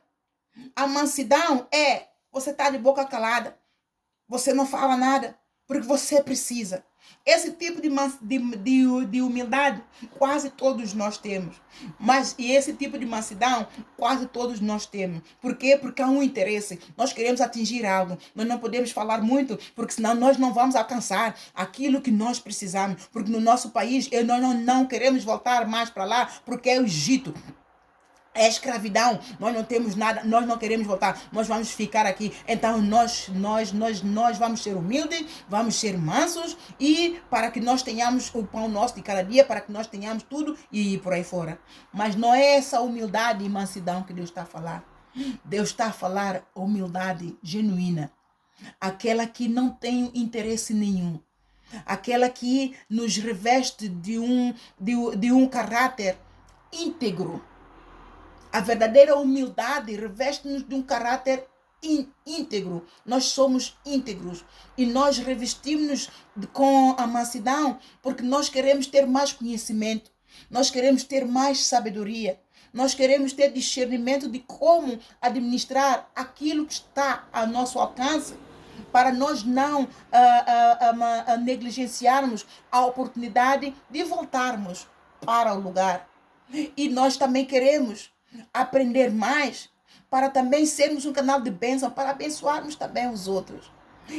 a mansidão é você estar de boca calada. Você não fala nada porque você precisa. Esse tipo de humildade quase todos nós temos. E esse tipo de mansidão quase todos nós temos. Por quê? Porque há um interesse. Nós queremos atingir algo. Nós não podemos falar muito, porque senão nós não vamos alcançar aquilo que nós precisamos. Porque no nosso país, nós não queremos voltar mais para lá, porque é o Egito. é escravidão, nós não temos nada, nós não queremos voltar, nós vamos ficar aqui. Então nós vamos ser humildes, vamos ser mansos, e para que nós tenhamos o pão nosso de cada dia, para que nós tenhamos tudo e por aí fora. Mas não é essa humildade e mansidão que Deus está a falar. Deus está a falar humildade genuína, aquela que não tem interesse nenhum, aquela que nos reveste de um caráter íntegro. A verdadeira humildade reveste-nos de um caráter íntegro. Nós somos íntegros e nós revestimos-nos com a mansidão porque nós queremos ter mais conhecimento, nós queremos ter mais sabedoria, nós queremos ter discernimento de como administrar aquilo que está ao nosso alcance, para nós não negligenciarmos a oportunidade de voltarmos para o lugar. E nós também queremos aprender mais para também sermos um canal de bênção, para abençoarmos também os outros.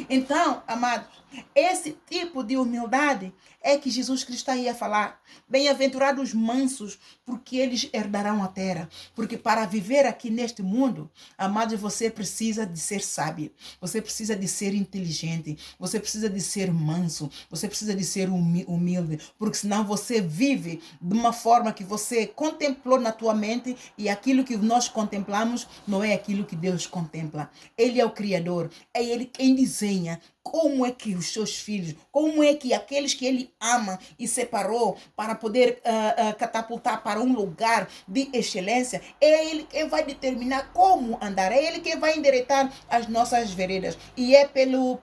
Então, amados, esse tipo de humildade é que Jesus Cristo ia falar. Bem-aventurados os mansos, porque eles herdarão a terra. Porque para viver aqui neste mundo, amados, você precisa de ser sábio, você precisa de ser inteligente, você precisa de ser manso, você precisa de ser humilde, porque senão você vive de uma forma que você contemplou na tua mente, e aquilo que nós contemplamos não é aquilo que Deus contempla. Ele é o Criador, é Ele quem desenha como é que os seus filhos, como é que aqueles que Ele ama e separou para poder catapultar para um lugar de excelência, é Ele quem vai determinar como andar, é Ele quem vai endireitar as nossas veredas. E é pelo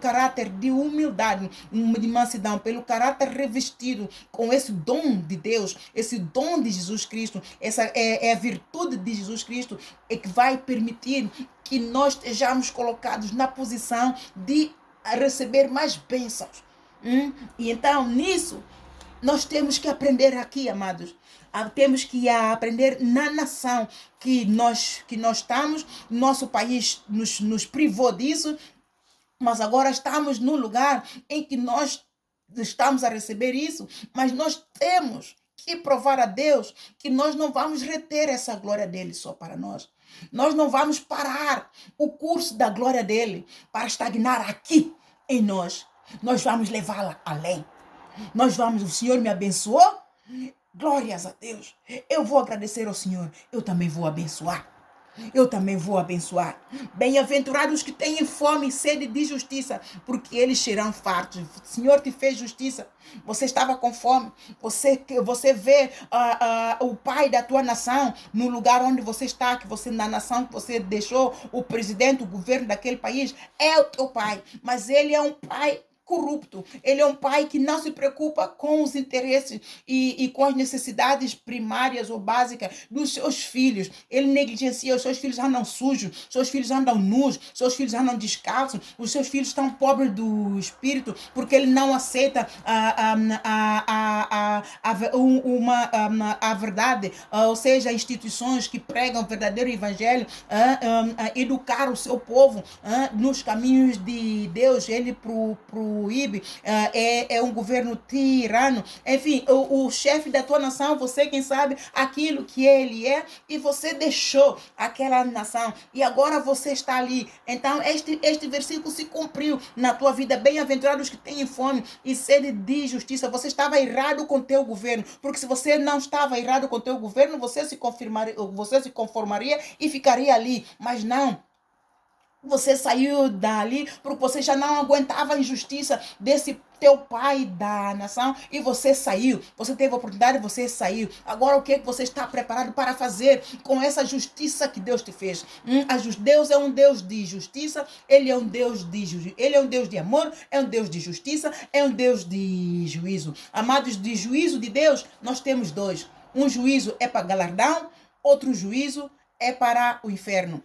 caráter de humildade, de mansidão, pelo caráter revestido com esse dom de Deus, esse dom de Jesus Cristo, essa é a virtude de Jesus Cristo, é que vai permitir que nós estejamos colocados na posição de receber mais bênçãos. E então, nisso, nós temos que aprender aqui, amados. Temos que aprender na nação que nós estamos. Nosso país nos privou disso, mas agora estamos no lugar em que nós estamos a receber isso, mas nós temos que provar a Deus que nós não vamos reter essa glória dele só para nós. Nós não vamos parar o curso da glória dele para estagnar aqui em nós. Nós vamos levá-la além. O Senhor me abençoou. Glórias a Deus. Eu vou agradecer ao Senhor. Eu também vou abençoar. Bem-aventurados os que têm fome e sede de justiça, porque eles serão fartos. O Senhor te fez justiça. Você estava com fome. Você vê o pai da tua nação no lugar onde você está, na nação que você deixou, o presidente, o governo daquele país, é o teu pai. Mas ele é um pai corrupto. Ele é um pai que não se preocupa com os interesses e com as necessidades primárias ou básicas dos seus filhos. Ele negligencia. Os seus filhos andam sujos, seus filhos andam nus, seus filhos andam descalços, os seus filhos estão pobres do espírito, porque ele não aceita a verdade, ou seja, instituições que pregam o verdadeiro evangelho, educar o seu povo nos caminhos de Deus. Ele proíbe, é um governo tirano. Enfim, o chefe da tua nação, você quem sabe aquilo que ele é, e você deixou aquela nação e agora você está ali. Então este versículo se cumpriu na tua vida. Bem-aventurados que têm fome e sede de justiça. Você estava errado com teu governo, porque se você não estava errado com teu governo, você se conformaria e ficaria ali. Mas não, você saiu dali porque você já não aguentava a injustiça desse teu pai da nação, e você saiu. Você teve a oportunidade, você saiu. Agora o que é que você está preparado para fazer com essa justiça que Deus te fez? Deus é um Deus de justiça. Ele é um Deus ele é um Deus de amor, é um Deus de justiça, é um Deus de juízo. Amados, de juízo de Deus nós temos dois. Um juízo é para galardão, outro juízo é para o inferno.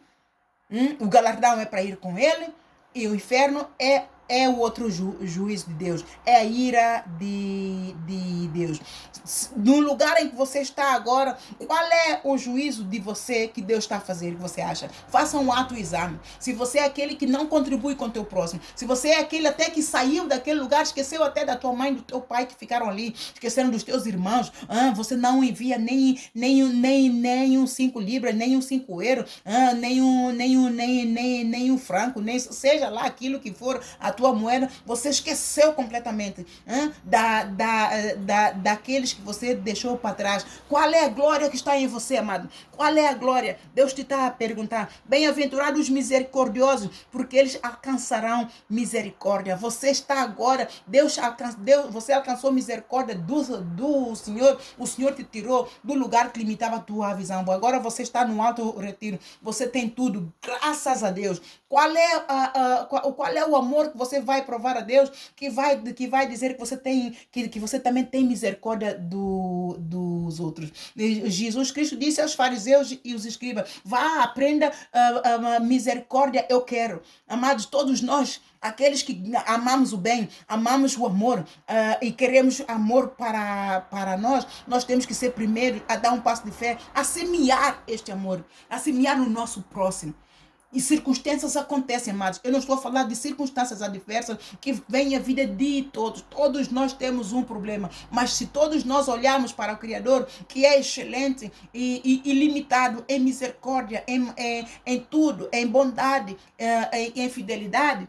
O galardão é para ir com ele, e o inferno é é o outro juízo de Deus, é a ira de Deus. No lugar em que você está agora, qual é o juízo de você que Deus está a fazer, que você acha? Faça um autoexame. Se você é aquele que não contribui com o teu próximo, se você é aquele até que saiu daquele lugar, esqueceu até da tua mãe, do teu pai que ficaram ali, esqueceram dos teus irmãos, você não envia nem um 5 libras, nem um 5 euros, nem um franco, nem seja lá aquilo que for a tua moeda, você esqueceu completamente daqueles que você deixou para trás. Qual é a glória que está em você, amado? Qual é a glória? Deus te está a perguntar. Bem-aventurados os misericordiosos, porque eles alcançarão misericórdia. Você está agora, você alcançou misericórdia do Senhor. O Senhor te tirou do lugar que limitava a tua visão. Agora você está no alto retiro. Você tem tudo, graças a Deus. Qual é o amor que você vai provar a Deus, que vai dizer que você tem, que você também tem misericórdia dos outros? Jesus Cristo disse aos fariseus e os escribas: vá, aprenda misericórdia, eu quero. Amados, todos nós, aqueles que amamos o bem, amamos o amor e queremos amor para nós temos que ser primeiro a dar um passo de fé, a semear este amor, a semear no nosso próximo. E circunstâncias acontecem, amados. Eu não estou a falar de circunstâncias adversas que vêm a vida de todos. Todos nós temos um problema. Mas se todos nós olharmos para o Criador, que é excelente e ilimitado em misericórdia, em tudo, em bondade, em fidelidade,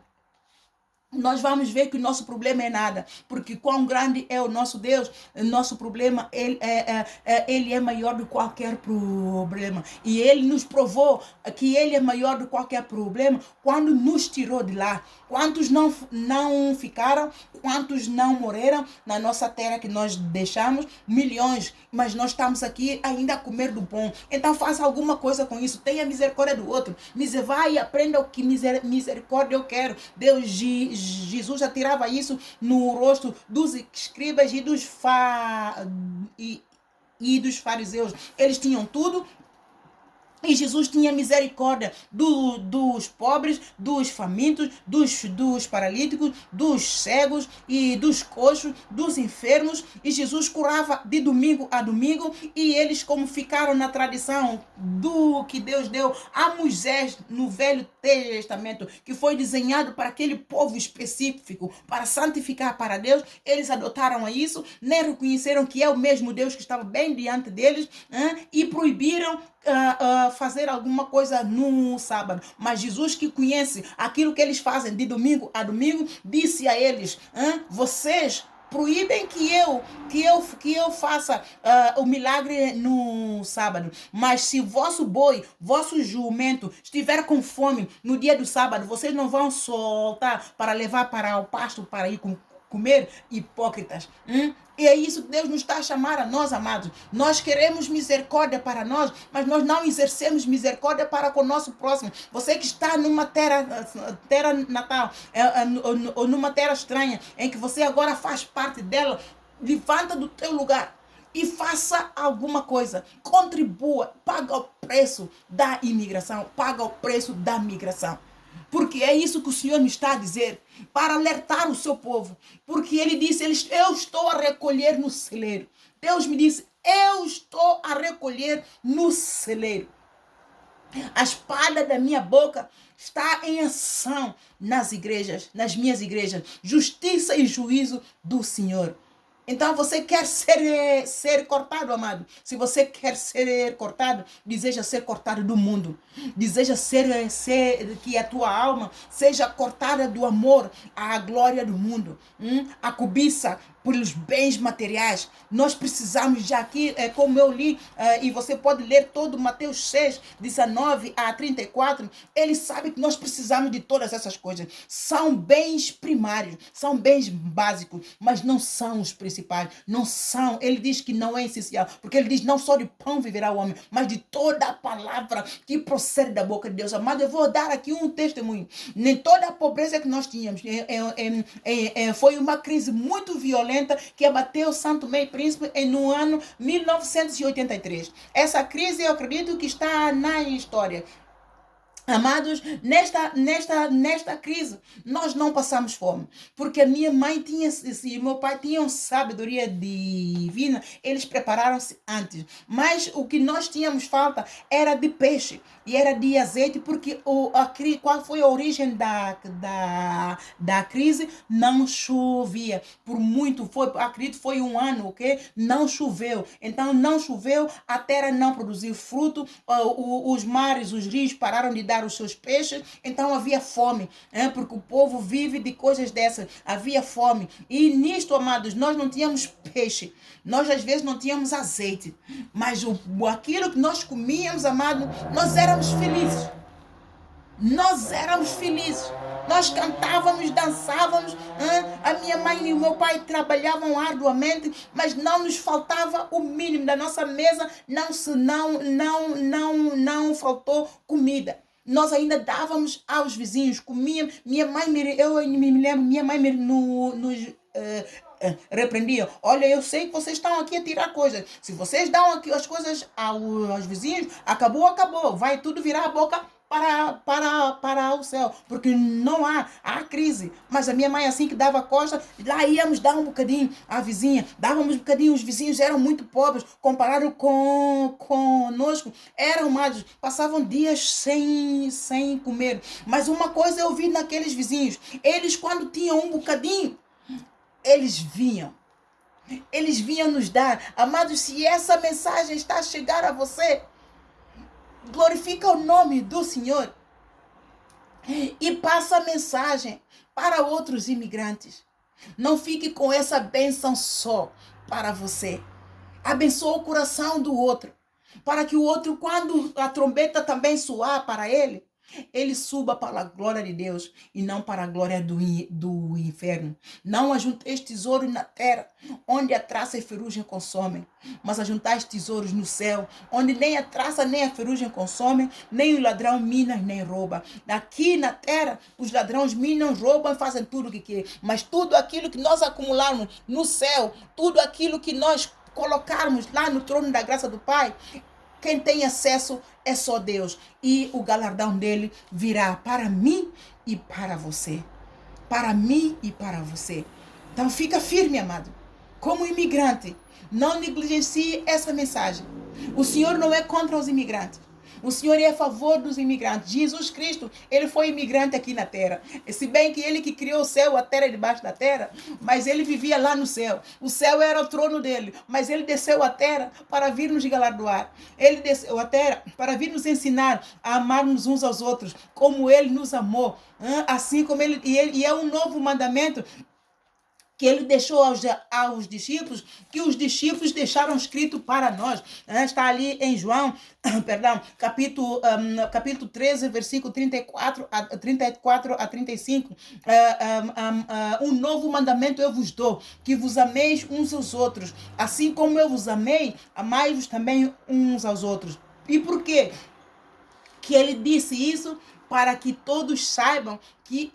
nós vamos ver que o nosso problema é nada, porque quão grande é o nosso Deus, o nosso problema, ele é maior do que qualquer problema. E ele nos provou que ele é maior do que qualquer problema quando nos tirou de lá. Quantos não ficaram, quantos não morreram na nossa terra que nós deixamos? Milhões, mas nós estamos aqui ainda a comer do bom. Então faça alguma coisa com isso, tenha misericórdia do outro. Vai e aprenda o que misericórdia eu quero. Jesus já tirava isso no rosto dos escribas e dos fariseus. Eles tinham tudo. E Jesus tinha misericórdia dos pobres, dos famintos, dos paralíticos, dos cegos e dos coxos, dos enfermos. E Jesus curava de domingo a domingo. E eles, como ficaram na tradição do que Deus deu a Moisés no Velho Testamento, que foi desenhado para aquele povo específico, para santificar para Deus, eles adotaram isso, nem reconheceram que é o mesmo Deus que estava bem diante deles, e proibiram fazer alguma coisa no sábado. Mas Jesus, que conhece aquilo que eles fazem de domingo a domingo, disse a eles: vocês proíbem que eu faça o milagre no sábado, mas se vosso boi, vosso jumento estiver com fome no dia do sábado, vocês não vão soltar para levar para o pasto para ir comer? Hipócritas. E é isso que Deus nos está a chamar a nós, amados. Nós queremos misericórdia para nós, mas nós não exercemos misericórdia para com o nosso próximo. Você que está numa terra natal, ou numa terra estranha, em que você agora faz parte dela, levanta do teu lugar e faça alguma coisa. Contribua, paga o preço da imigração, paga o preço da migração. Porque é isso que o Senhor me está a dizer, para alertar o seu povo. Porque ele disse: eu estou a recolher no celeiro. Deus me disse: eu estou a recolher no celeiro. A espada da minha boca está em ação nas igrejas, nas minhas igrejas. Justiça e juízo do Senhor. Então você quer ser cortado, amado? Se você quer ser cortado, deseja ser cortado do mundo. Deseja ser que a tua alma seja cortada do amor à glória do mundo. A cobiça pelos bens materiais. Nós precisamos já aqui, como eu li, e você pode ler todo Mateus 6, 19 a 34, ele sabe que nós precisamos de todas essas coisas. São bens primários, são bens básicos, mas não são os principais. Não são, ele diz que não é essencial, porque ele diz: não só de pão viverá o homem, mas de toda a palavra que procede da boca de Deus. Amado, eu vou dar aqui um testemunho. Nem toda a pobreza que nós tínhamos foi uma crise muito violenta que abateu São Tomé e Príncipe no ano 1983. Essa crise, eu acredito que está na história. Amados, nesta crise, nós não passamos fome, porque a minha mãe tinha, e o meu pai tinham sabedoria divina, eles prepararam-se antes, mas o que nós tínhamos falta era de peixe e era de azeite, porque qual foi a origem da crise? Não chovia, por muito, acredito, foi um ano, ok? Não choveu, então não choveu, a terra não produziu fruto, os mares, os rios pararam de dar os seus peixes, então havia fome, porque o povo vive de coisas dessas, havia fome. E nisto, amados, nós não tínhamos peixe, nós às vezes não tínhamos azeite, mas aquilo que nós comíamos, amado, nós éramos felizes. Nós éramos felizes. Nós cantávamos, dançávamos. A minha mãe e o meu pai trabalhavam arduamente, mas não nos faltava o mínimo da nossa mesa. Não faltou comida. Nós ainda dávamos aos vizinhos, comíamos. Minha mãe, eu me lembro, minha mãe nos repreendia. Olha, eu sei que vocês estão aqui a tirar coisas. Se vocês dão aqui as coisas aos vizinhos, acabou. Vai tudo virar a boca para o céu, porque não há crise. Mas a minha mãe, assim que dava costa, lá íamos dar um bocadinho à vizinha, dávamos um bocadinho. Os vizinhos eram muito pobres comparado conosco, eram mais, passavam dias sem comer. Mas uma coisa eu vi naqueles vizinhos, eles quando tinham um bocadinho, eles vinham nos dar. Amados, se essa mensagem está a chegar a você, glorifica o nome do Senhor e passa a mensagem para outros imigrantes. Não fique com essa bênção só para você. Abençoa o coração do outro, para que o outro, quando a trombeta também soar para ele suba para a glória de Deus e não para a glória do inferno. Não ajunteis tesouros na terra, onde a traça e a ferrugem consomem, mas ajuntais tesouros no céu, onde nem a traça nem a ferrugem consomem, nem o ladrão mina nem rouba. Aqui na terra, os ladrões minam, roubam, fazem tudo o que querem, mas tudo aquilo que nós acumularmos no céu, tudo aquilo que nós colocarmos lá no trono da graça do Pai, quem tem acesso é só Deus. E o galardão dele virá para mim e para você. Para mim e para você. Então fica firme, amado. Como imigrante, não negligencie essa mensagem. O Senhor não é contra os imigrantes. O Senhor é a favor dos imigrantes. Jesus Cristo, ele foi imigrante aqui na terra. Se bem que ele que criou o céu, a terra debaixo da terra, mas ele vivia lá no céu. O céu era o trono dele, mas ele desceu à terra para vir nos galardoar. Ele desceu à terra para vir nos ensinar a amarmos uns aos outros, como ele nos amou. Assim como e é um novo mandamento que ele deixou aos discípulos, que os discípulos deixaram escrito para nós. Está ali em João, perdão, capítulo 13, versículo 34 a 35. Um novo mandamento eu vos dou, que vos ameis uns aos outros. Assim como eu vos amei, amai-vos também uns aos outros. E por quê que ele disse isso? Para que todos saibam que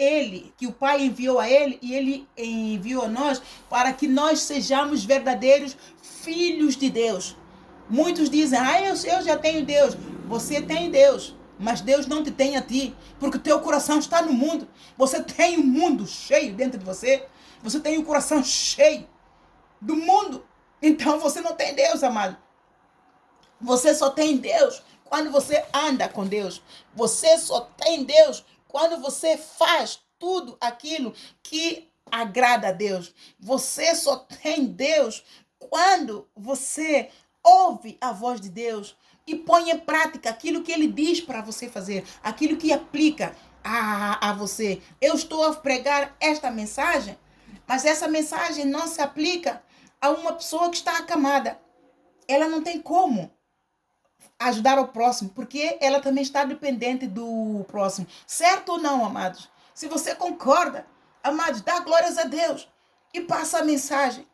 o Pai enviou a ele e ele enviou a nós, para que nós sejamos verdadeiros filhos de Deus. Muitos dizem, eu já tenho Deus. Você tem Deus, mas Deus não te tem a ti, porque o teu coração está no mundo. Você tem um mundo cheio dentro de você. Você tem um coração cheio do mundo. Então você não tem Deus, amado. Você só tem Deus quando você anda com Deus. Você só tem Deus quando você faz tudo aquilo que agrada a Deus. Você só tem Deus quando você ouve a voz de Deus e põe em prática aquilo que Ele diz para você fazer, aquilo que aplica a você. Eu estou a pregar esta mensagem, mas essa mensagem não se aplica a uma pessoa que está acamada. Ela não tem como ajudar o próximo, porque ela também está dependente do próximo. Certo ou não, amados? Se você concorda, amados, dá glórias a Deus e passa a mensagem.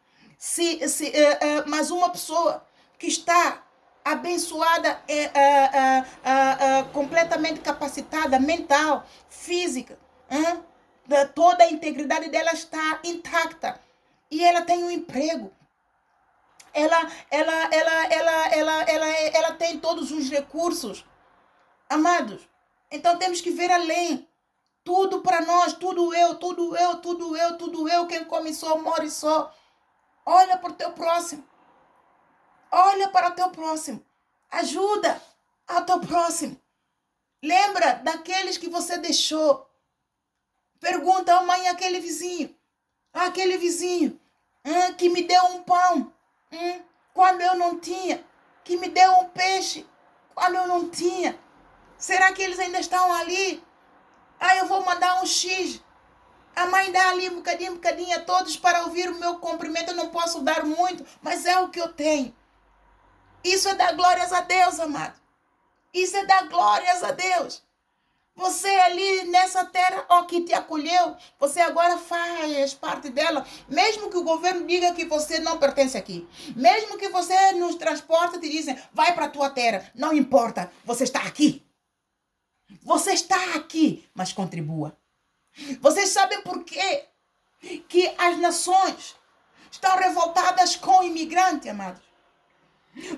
Mas uma pessoa que está abençoada, completamente capacitada, mental, física, toda a integridade dela está intacta e ela tem um emprego. Ela tem todos os recursos. Amados, Então temos que ver além. Tudo para nós, tudo eu, tudo eu, tudo eu, tudo eu. Quem come só, morre só. Olha para o teu próximo. Olha para o teu próximo. Ajuda ao teu próximo. Lembra daqueles que você deixou. Pergunta, oh, mãe, aquele vizinho que me deu um pão quando eu não tinha, que me deu um peixe quando eu não tinha. Será que eles ainda estão ali? Eu vou mandar um X. A mãe dá ali um bocadinho a todos para ouvir o meu cumprimento. Eu não posso dar muito, mas é o que eu tenho. Isso é dar glórias a Deus, amado. Isso é dar glórias a Deus. Você ali nessa terra que te acolheu, você agora faz parte dela. Mesmo que o governo diga que você não pertence aqui. Mesmo que você nos transporte e te dizem, vai para a tua terra. Não importa, você está aqui. Você está aqui, mas contribua. Vocês sabem por quê que as nações estão revoltadas com o imigrante, amados?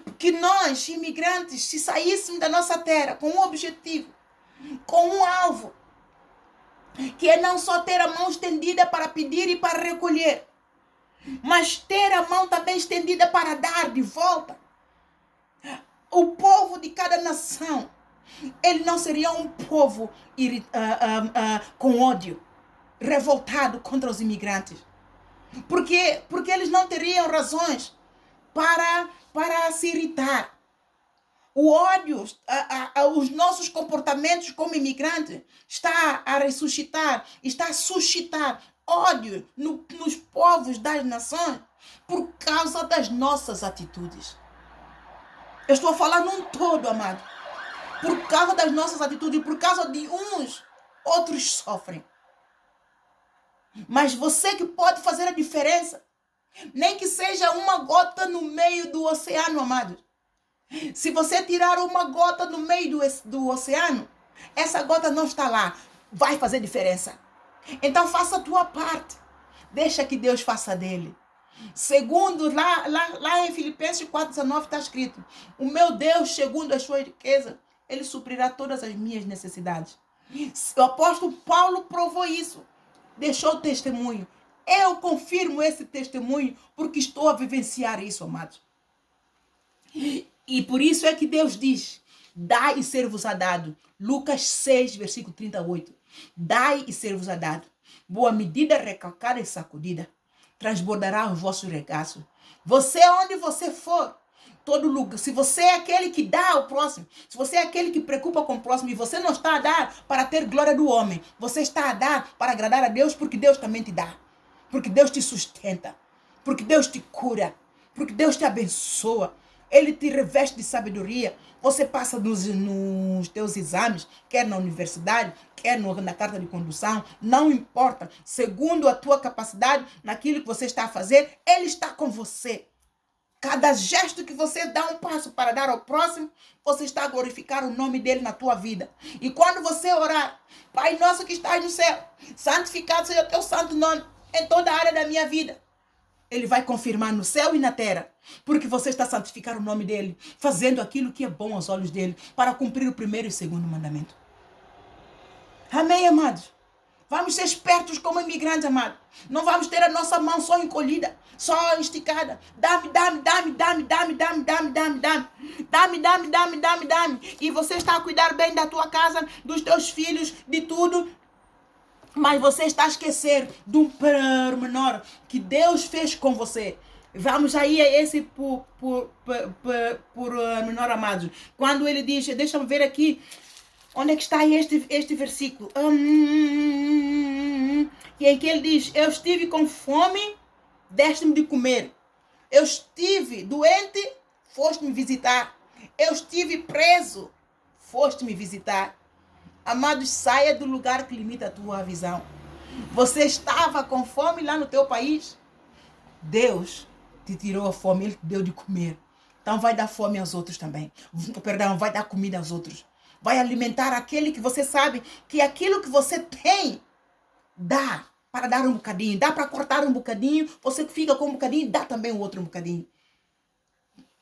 Porque nós, imigrantes, se saíssemos da nossa terra com um objetivo, com um alvo, que é não só ter a mão estendida para pedir e para recolher, mas ter a mão também estendida para dar de volta. O povo de cada nação, ele não seria um povo com ódio, revoltado contra os imigrantes. Porque eles não teriam razões para se irritar. O ódio, os nossos comportamentos como imigrantes está a ressuscitar, está a suscitar ódio nos povos das nações por causa das nossas atitudes. Eu estou a falar num todo, amado. Por causa das nossas atitudes, por causa de uns, outros sofrem. Mas você que pode fazer a diferença, nem que seja uma gota no meio do oceano, amado. Se você tirar uma gota no meio do oceano, essa gota não está lá, vai fazer diferença. Então faça a tua parte. Deixa que Deus faça dele. Segundo, lá em Filipenses 4,19 está escrito, o meu Deus, segundo a sua riqueza, ele suprirá todas as minhas necessidades. O apóstolo Paulo provou isso. Deixou o testemunho. Eu confirmo esse testemunho porque estou a vivenciar isso, amados. E por isso é que Deus diz, dai e ser-vos-á dado. Lucas 6, versículo 38. Dai e ser-vos-á dado. Boa medida, recalcada e sacudida, transbordará os vossos regaços. Você, onde você for, todo lugar, se você é aquele que dá ao próximo, se você é aquele que preocupa com o próximo e você não está a dar para ter glória do homem, você está a dar para agradar a Deus, porque Deus também te dá, porque Deus te sustenta, porque Deus te cura, porque Deus te abençoa. Ele te reveste de sabedoria. Você passa nos teus exames, quer na universidade, quer na carta de condução, não importa. Segundo a tua capacidade, naquilo que você está a fazer, Ele está com você. Cada gesto que você dá um passo para dar ao próximo, você está a glorificar o nome dele na tua vida. E quando você orar, Pai nosso que estás no céu, santificado seja o teu santo nome em toda a área da minha vida. Ele vai confirmar no céu e na terra, porque você está a santificar o nome dele, fazendo aquilo que é bom aos olhos dele, para cumprir o primeiro e o segundo mandamento. Amém, amados? Vamos ser espertos como imigrantes, amados. Não vamos ter a nossa mão só encolhida, só esticada. Dá-me. E você está a cuidar bem da tua casa, dos teus filhos, de tudo. Mas você está a esquecer de um pormenor que Deus fez com você. Vamos aí a esse por menor, amados. Quando ele diz, deixa-me ver aqui, onde é que está este versículo? E em que ele diz, eu estive com fome, deste-me de comer. Eu estive doente, foste-me visitar. Eu estive preso, foste-me visitar. Amados, saia do lugar que limita a tua visão. Você estava com fome lá no teu país? Deus te tirou a fome, Ele te deu de comer. Então vai dar fome aos outros também. Perdão, vai dar comida aos outros. Vai alimentar aquele que você sabe que aquilo que você tem, dá para dar um bocadinho. Dá para cortar um bocadinho. Você fica com um bocadinho, dá também o outro um bocadinho.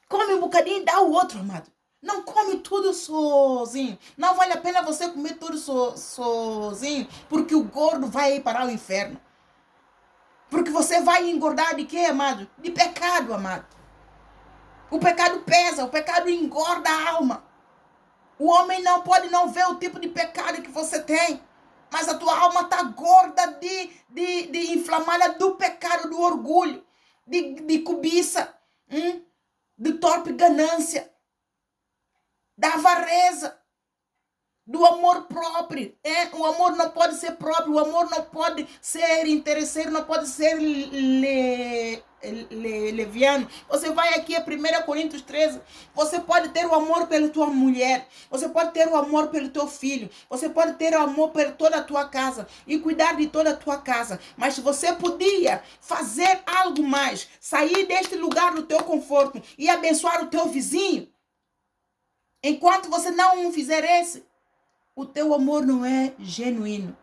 Come um bocadinho e dá o outro, amado. Não come tudo sozinho. Não vale a pena você comer tudo sozinho, porque o gordo vai ir para o inferno. Porque você vai engordar de quê, amado? De pecado, amado. O pecado pesa, o pecado engorda a alma. O homem não pode não ver o tipo de pecado que você tem, mas a tua alma está gorda de inflamada do pecado, do orgulho, de cobiça, de torpe ganância, da avareza, do amor próprio. O amor não pode ser próprio, o amor não pode ser interesseiro, não pode ser leviano. Você vai aqui a 1 Coríntios 13, você pode ter o amor pela tua mulher, você pode ter o amor pelo teu filho, você pode ter o amor por toda a tua casa e cuidar de toda a tua casa, mas você podia fazer algo mais, sair deste lugar do teu conforto e abençoar o teu vizinho. Enquanto você não fizer esse, o teu amor não é genuíno.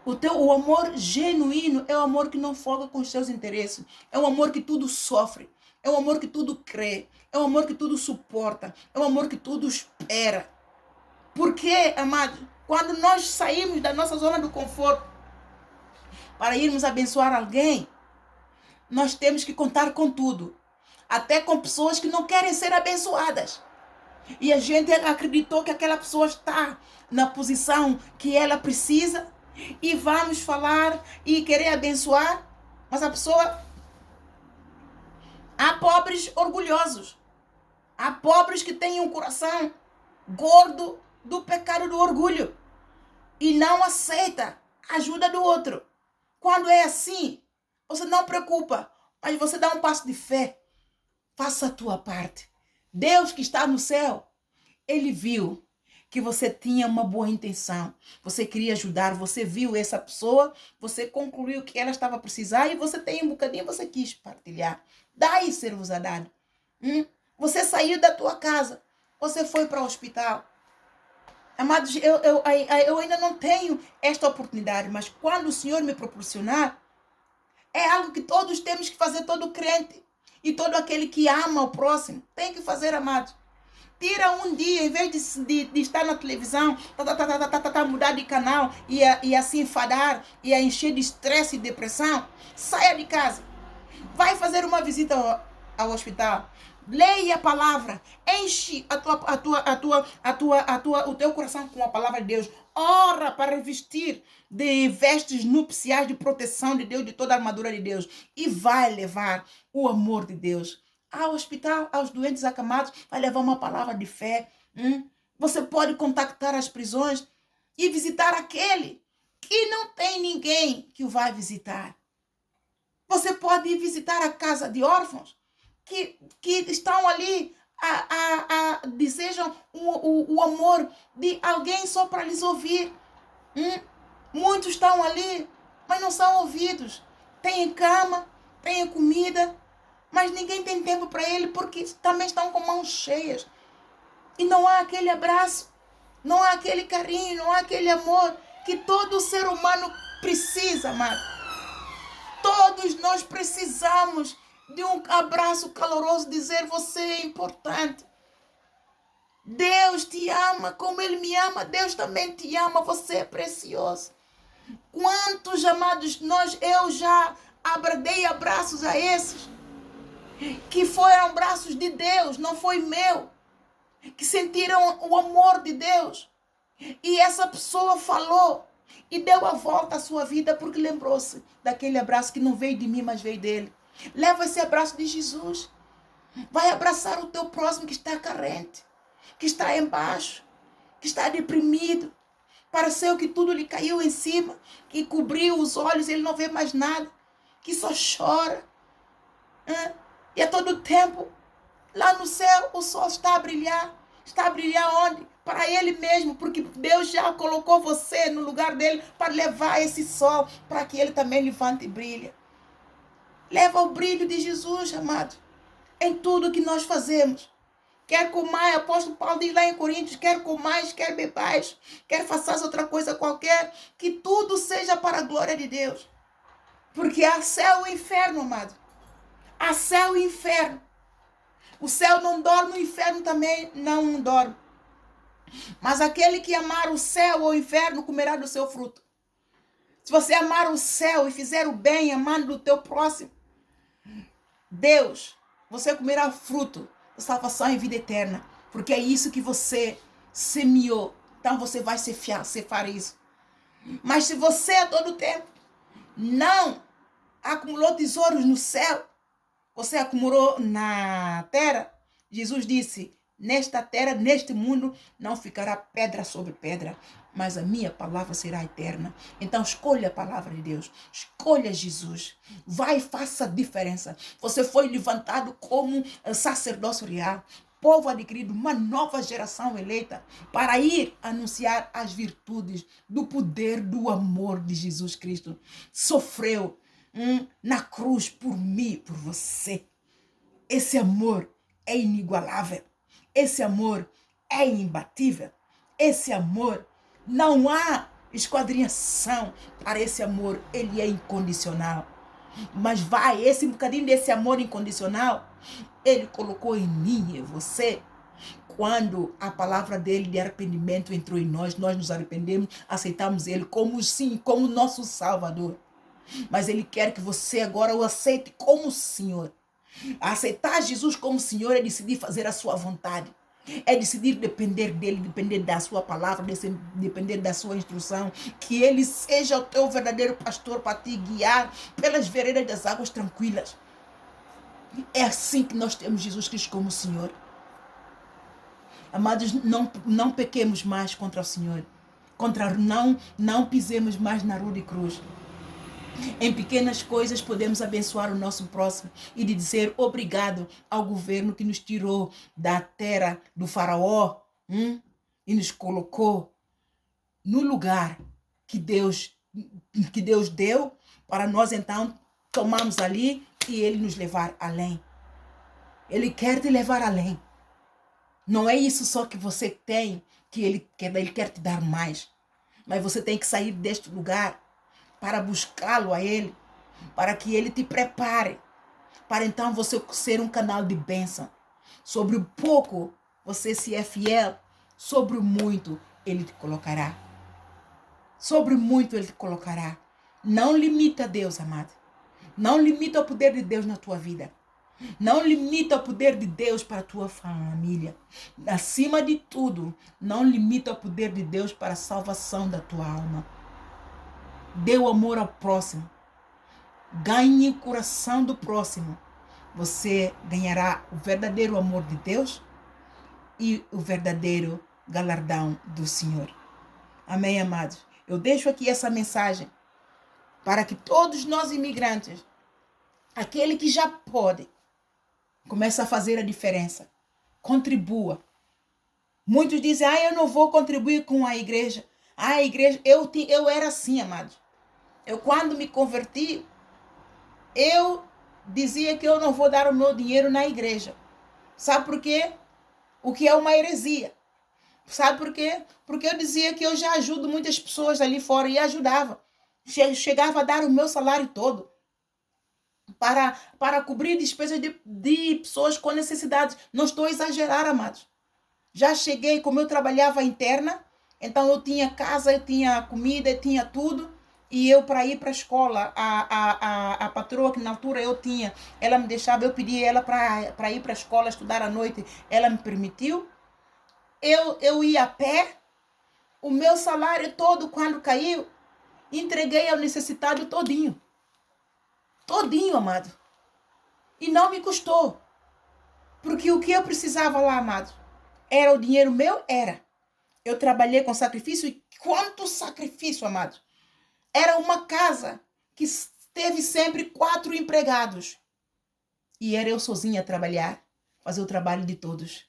O amor genuíno é o amor que não folga com os seus interesses. É um amor que tudo sofre. É um amor que tudo crê. É um amor que tudo suporta. É um amor que tudo espera. Porque, amado, quando nós saímos da nossa zona do conforto para irmos abençoar alguém, nós temos que contar com tudo. Até com pessoas que não querem ser abençoadas. E a gente acreditou que aquela pessoa está na posição que ela precisa e vamos falar e querer abençoar, mas a pessoa... Há pobres orgulhosos, há pobres que têm um coração gordo do pecado do orgulho e não aceita a ajuda do outro. Quando é assim, você não preocupa, mas você dá um passo de fé. Faça a tua parte. Deus que está no céu, Ele viu que você tinha uma boa intenção. Você queria ajudar, você viu essa pessoa, você concluiu que ela estava a precisar e você tem um bocadinho, você quis partilhar. Daí ser-vos a dado. Você saiu da tua casa, você foi para o hospital. Amados, eu ainda não tenho esta oportunidade, mas quando o Senhor me proporcionar, é algo que todos temos que fazer, todo crente. E todo aquele que ama o próximo tem que fazer, amados. Tira um dia, em vez de estar na televisão, mudar de canal e a se enfadar e a encher de estresse e depressão, saia de casa. Vai fazer uma visita ao hospital. Leia a palavra. Enche o teu coração com a palavra de Deus. Ora para revestir de vestes nupciais de proteção de Deus, de toda a armadura de Deus. E vai levar o amor de Deus ao hospital, aos doentes acamados. Vai levar uma palavra de fé. Você pode contactar as prisões e visitar aquele que não tem ninguém que o vai visitar. Você pode ir visitar a casa de órfãos que estão ali, desejam o amor de alguém só para lhes ouvir. Muitos estão ali, mas não são ouvidos. Têm cama, têm comida, mas ninguém tem tempo para ele porque também estão com mãos cheias. E não há aquele abraço, não há aquele carinho, não há aquele amor que todo ser humano precisa, amado. Todos nós precisamos de um abraço caloroso, dizer você é importante. Deus te ama como Ele me ama, Deus também te ama, você é precioso. Quantos amados eu já abradei abraços a esses, que foram braços de Deus, não foi meu, que sentiram o amor de Deus. E essa pessoa falou e deu a volta à sua vida porque lembrou-se daquele abraço que não veio de mim, mas veio dele. Leva esse abraço de Jesus. Vai abraçar o teu próximo que está carente, que está embaixo, que está deprimido. Pareceu que tudo lhe caiu em cima, que cobriu os olhos, ele não vê mais nada, que só chora. E a todo tempo, lá no céu, o sol está a brilhar. Está a brilhar onde? Para ele mesmo, porque Deus já colocou você no lugar dele para levar esse sol, para que ele também levante e brilhe. Leva o brilho de Jesus, amado, em tudo que nós fazemos. Quer comais, o apóstolo Paulo diz lá em Coríntios, quer comais, quer bebais, quer faças outra coisa qualquer, que tudo seja para a glória de Deus. Porque há céu e inferno, amado. Há céu e inferno. O céu não dorme, o inferno também não dorme. Mas aquele que amar o céu ou o inferno comerá do seu fruto. Se você amar o céu e fizer o bem, amando o teu próximo, Deus, você comerá o fruto da salvação e vida eterna. Porque é isso que você semeou. Então você vai ceifar isso. Mas se você a todo tempo não acumulou tesouros no céu, você acumulou na terra, Jesus disse, nesta terra, neste mundo, não ficará pedra sobre pedra, mas a minha palavra será eterna. Então escolha a palavra de Deus, escolha Jesus, vai e faça a diferença. Você foi levantado como sacerdócio real, povo adquirido, uma nova geração eleita, para ir anunciar as virtudes do poder do amor de Jesus Cristo. Sofreu na cruz por mim, por você. Esse amor é inigualável. Esse amor é imbatível. Esse amor, não há esquadrinhação para esse amor. Ele é incondicional. Mas esse bocadinho desse amor incondicional, ele colocou em mim e em você. Quando a palavra dele de arrependimento entrou em nós, nós nos arrependemos, aceitamos ele como nosso Salvador. Mas ele quer que você agora o aceite como Senhor. Aceitar Jesus como Senhor é decidir fazer a sua vontade. É decidir depender dele, depender da sua palavra, depender da sua instrução. Que ele seja o teu verdadeiro pastor para te guiar pelas veredas das águas tranquilas. É assim que nós temos Jesus Cristo como Senhor. Amados, não pequemos mais contra o Senhor. Não pisemos mais na rua de cruz. Em pequenas coisas podemos abençoar o nosso próximo e de dizer obrigado ao governo que nos tirou da terra do faraó e nos colocou no lugar que Deus deu para nós então tomarmos ali e ele nos levar além. Ele quer te levar além. Não é isso só que você tem que ele quer te dar mais. Mas você tem que sair deste lugar para buscá-lo a ele, para que ele te prepare, para então você ser um canal de bênção. Sobre o pouco você se é fiel, sobre o muito ele te colocará. Sobre o muito ele te colocará. Não limita Deus, amado. Não limita o poder de Deus na tua vida. Não limita o poder de Deus para a tua família. Acima de tudo, não limita o poder de Deus para a salvação da tua alma. Dê o amor ao próximo. Ganhe o coração do próximo. Você ganhará o verdadeiro amor de Deus e o verdadeiro galardão do Senhor. Amém, amados? Eu deixo aqui essa mensagem para que todos nós imigrantes, aquele que já pode, comece a fazer a diferença. Contribua. Muitos dizem, eu não vou contribuir com a igreja. A igreja, eu era assim, amados. Eu quando me converti, eu dizia que eu não vou dar o meu dinheiro na igreja. Sabe por quê? O que é uma heresia. Sabe por quê? Porque eu dizia que eu já ajudo muitas pessoas ali fora e ajudava. Chegava a dar o meu salário todo para cobrir despesas de pessoas com necessidades. Não estou a exagerar, amados. Já cheguei, como eu trabalhava interna, então eu tinha casa, eu tinha comida, eu tinha tudo. E eu, para ir para a escola, a patroa que na altura eu tinha, ela me deixava, eu pedi ela para ir para a escola, estudar à noite, ela me permitiu. Eu ia a pé, o meu salário todo, quando caiu, entreguei ao necessitado todinho. Todinho, amado. E não me custou. Porque o que eu precisava lá, amado, era o dinheiro meu? Era. Eu trabalhei com sacrifício e quanto sacrifício, amado. Era uma casa que teve sempre 4 empregados. E era eu sozinha a trabalhar, fazer o trabalho de todos.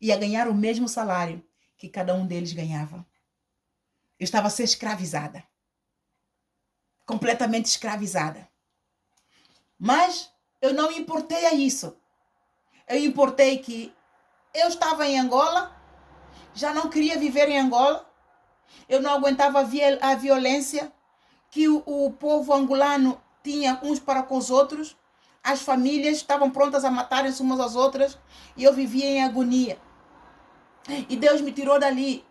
Ia ganhar o mesmo salário que cada um deles ganhava. Eu estava a ser escravizada. Completamente escravizada. Mas eu não importei a isso. Eu importei que eu estava em Angola, já não queria viver em Angola, eu não aguentava a violência que o povo angolano tinha uns para com os outros. as famílias estavam prontas a matarem-se umas às outras e eu vivia em agonia. E Deus me tirou dali.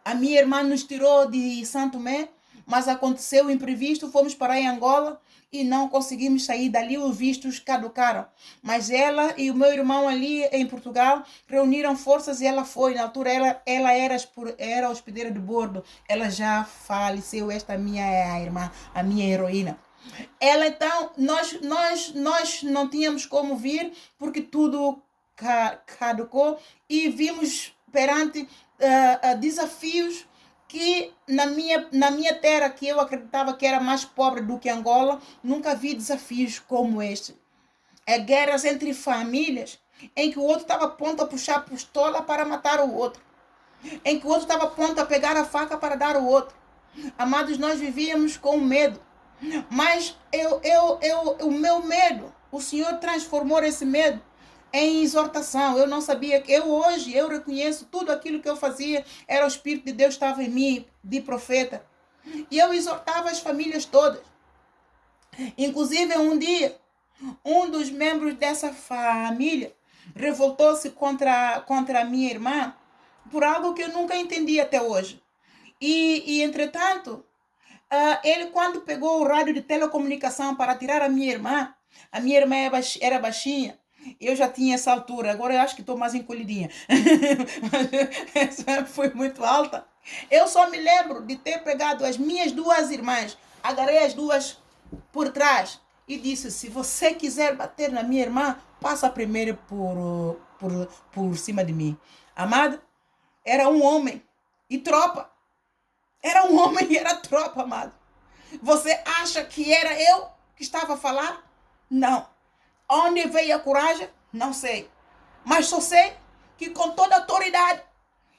A minha irmã nos tirou de Santo Tomé, mas aconteceu o imprevisto, fomos para em Angola e não conseguimos sair dali, os vistos caducaram. Mas ela e o meu irmão ali em Portugal reuniram forças e ela foi. Na altura ela era hospedeira de bordo. Ela já faleceu, esta minha é a irmã, a minha heroína. Ela então, nós não tínhamos como vir porque tudo caducou e vimos perante desafios que na minha terra, que eu acreditava que era mais pobre do que Angola, nunca vi desafios como este. Guerras entre famílias, em que o outro estava pronto a puxar a pistola para matar o outro, em que o outro estava pronto a pegar a faca para dar o outro. Amados, nós vivíamos com medo, mas o meu medo, o Senhor transformou esse medo em exortação. Eu não sabia que hoje eu reconheço tudo aquilo que eu fazia era o Espírito de Deus estava em mim, de profeta. E eu exortava as famílias todas. Inclusive um dia, um dos membros dessa família revoltou-se contra a minha irmã por algo que eu nunca entendi até hoje. E entretanto, ele quando pegou o rádio de telecomunicação para tirar a minha irmã era baixinha, eu já tinha essa altura, agora eu acho que estou mais encolhidinha. Essa foi muito alta. Eu só me lembro de ter pegado as minhas duas irmãs, agarrei as duas por trás e disse: se você quiser bater na minha irmã, passa primeiro por cima de mim. Amado, era um homem e tropa. Era um homem e era tropa, amado. Você acha que era eu que estava a falar? Não. Onde veio a coragem? Não sei. Mas só sei que com toda a autoridade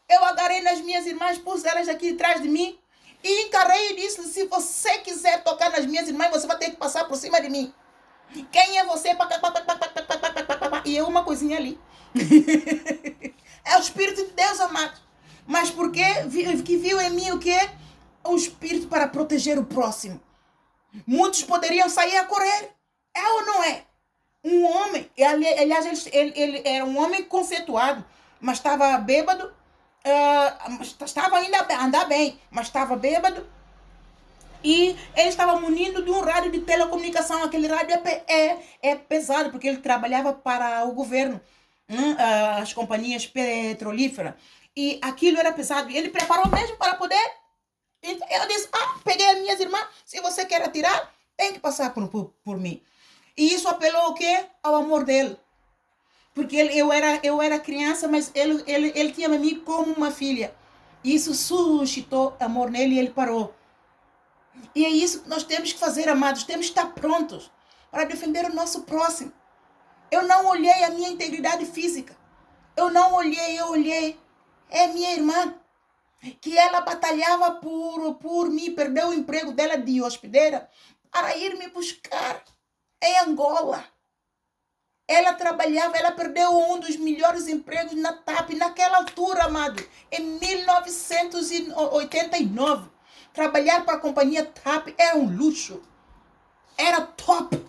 eu agarrei nas minhas irmãs, pus elas aqui atrás de mim e encarei e disse: se você quiser tocar nas minhas irmãs, você vai ter que passar por cima de mim. Quem é você? E eu uma coisinha ali. É o Espírito de Deus, amado. Mas porque que viu em mim o quê? O Espírito para proteger o próximo. Muitos poderiam sair a correr. É ou não é? Um homem, aliás, ele era um homem conceituado, mas estava bêbado, estava ainda a andar bem, mas estava bêbado. E ele estava munido de um rádio de telecomunicação. Aquele rádio é pesado, porque ele trabalhava para o governo, as companhias petrolíferas. E aquilo era pesado. E ele preparou mesmo para poder. Então eu disse: peguei as minhas irmãs. Se você quer atirar, tem que passar por mim. E isso apelou o quê? Ao amor dele. Porque eu era criança, mas ele tinha a mim como uma filha. E isso suscitou amor nele e ele parou. E é isso que nós temos que fazer, amados. Temos que estar prontos para defender o nosso próximo. Eu não olhei a minha integridade física. Eu olhei. É minha irmã. Que ela batalhava por mim. Perdeu o emprego dela de hospedeira para ir me buscar em Angola. Ela trabalhava, ela perdeu um dos melhores empregos na TAP naquela altura, amado. Em 1989. Trabalhar para a companhia TAP era um luxo. Era top.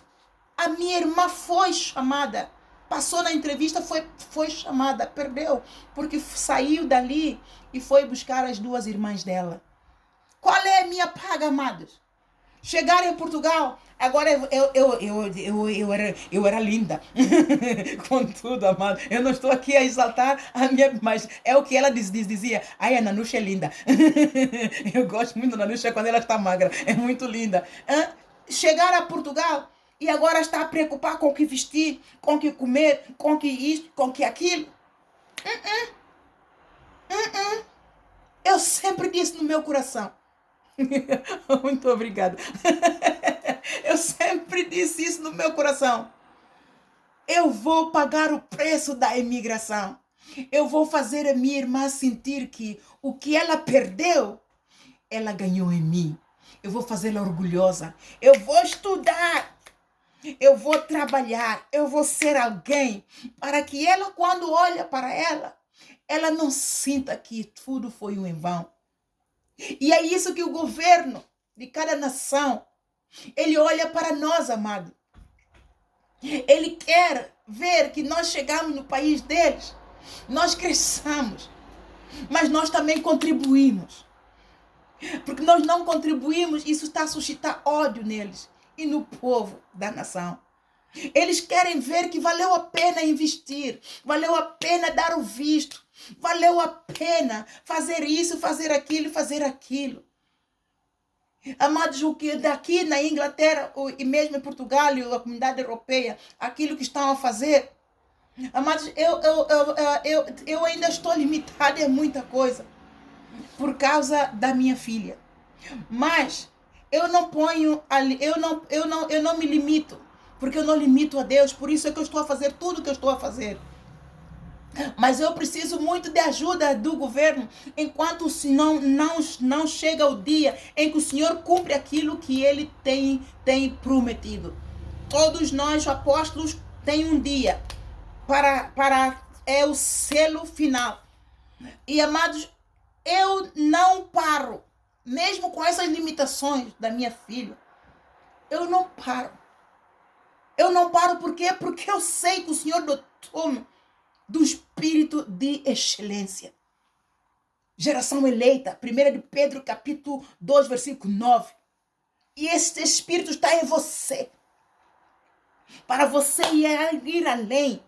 A minha irmã foi chamada. Passou na entrevista, foi chamada. Perdeu. Porque saiu dali e foi buscar as duas irmãs dela. Qual é a minha paga, amados? Chegar em Portugal. Agora eu era linda. Contudo, amado, eu não estou aqui a exaltar a minha, mas é o que ela dizia. Ai, a Nanuxa é linda. Eu gosto muito da Nanuxa quando ela está magra. É muito linda. Chegar a Portugal e agora está a preocupar com o que vestir, com o que comer, com o que isto, com o que aquilo. Eu sempre disse no meu coração. Muito obrigada. Eu sempre disse isso no meu coração. Eu vou pagar o preço da imigração. Eu vou fazer a minha irmã sentir que o que ela perdeu, ela ganhou em mim. Eu vou fazê-la orgulhosa. Eu vou estudar. Eu vou trabalhar. Eu vou ser alguém para que ela, quando olha para ela, ela não sinta que tudo foi um em vão. E é isso que o governo de cada nação, ele olha para nós, amado. Ele quer ver que nós chegamos no país deles, nós cresçamos, mas nós também contribuímos. Porque nós não contribuímos, isso está a suscitar ódio neles e no povo da nação. Eles querem ver que valeu a pena investir, valeu a pena dar o visto, valeu a pena fazer isso, fazer aquilo, fazer aquilo. Amados, o que daqui na Inglaterra e mesmo em Portugal e a comunidade europeia, aquilo que estão a fazer, amados, eu ainda estou limitada em muita coisa por causa da minha filha. Mas eu não ponho ali, eu não me limito, porque eu não limito a Deus, por isso é que eu estou a fazer tudo o que eu estou a fazer. Mas eu preciso muito de ajuda do governo, enquanto não chega o dia em que o Senhor cumpre aquilo que Ele tem prometido. Todos nós, apóstolos, tem um dia é o selo final. E amados, eu não paro, mesmo com essas limitações da minha filha, eu não paro. Eu não paro por quê? Porque eu sei que o Senhor dotou-me do espírito de excelência. Geração eleita, 1 de Pedro capítulo 2, versículo 9. E este espírito está em você, para você ir além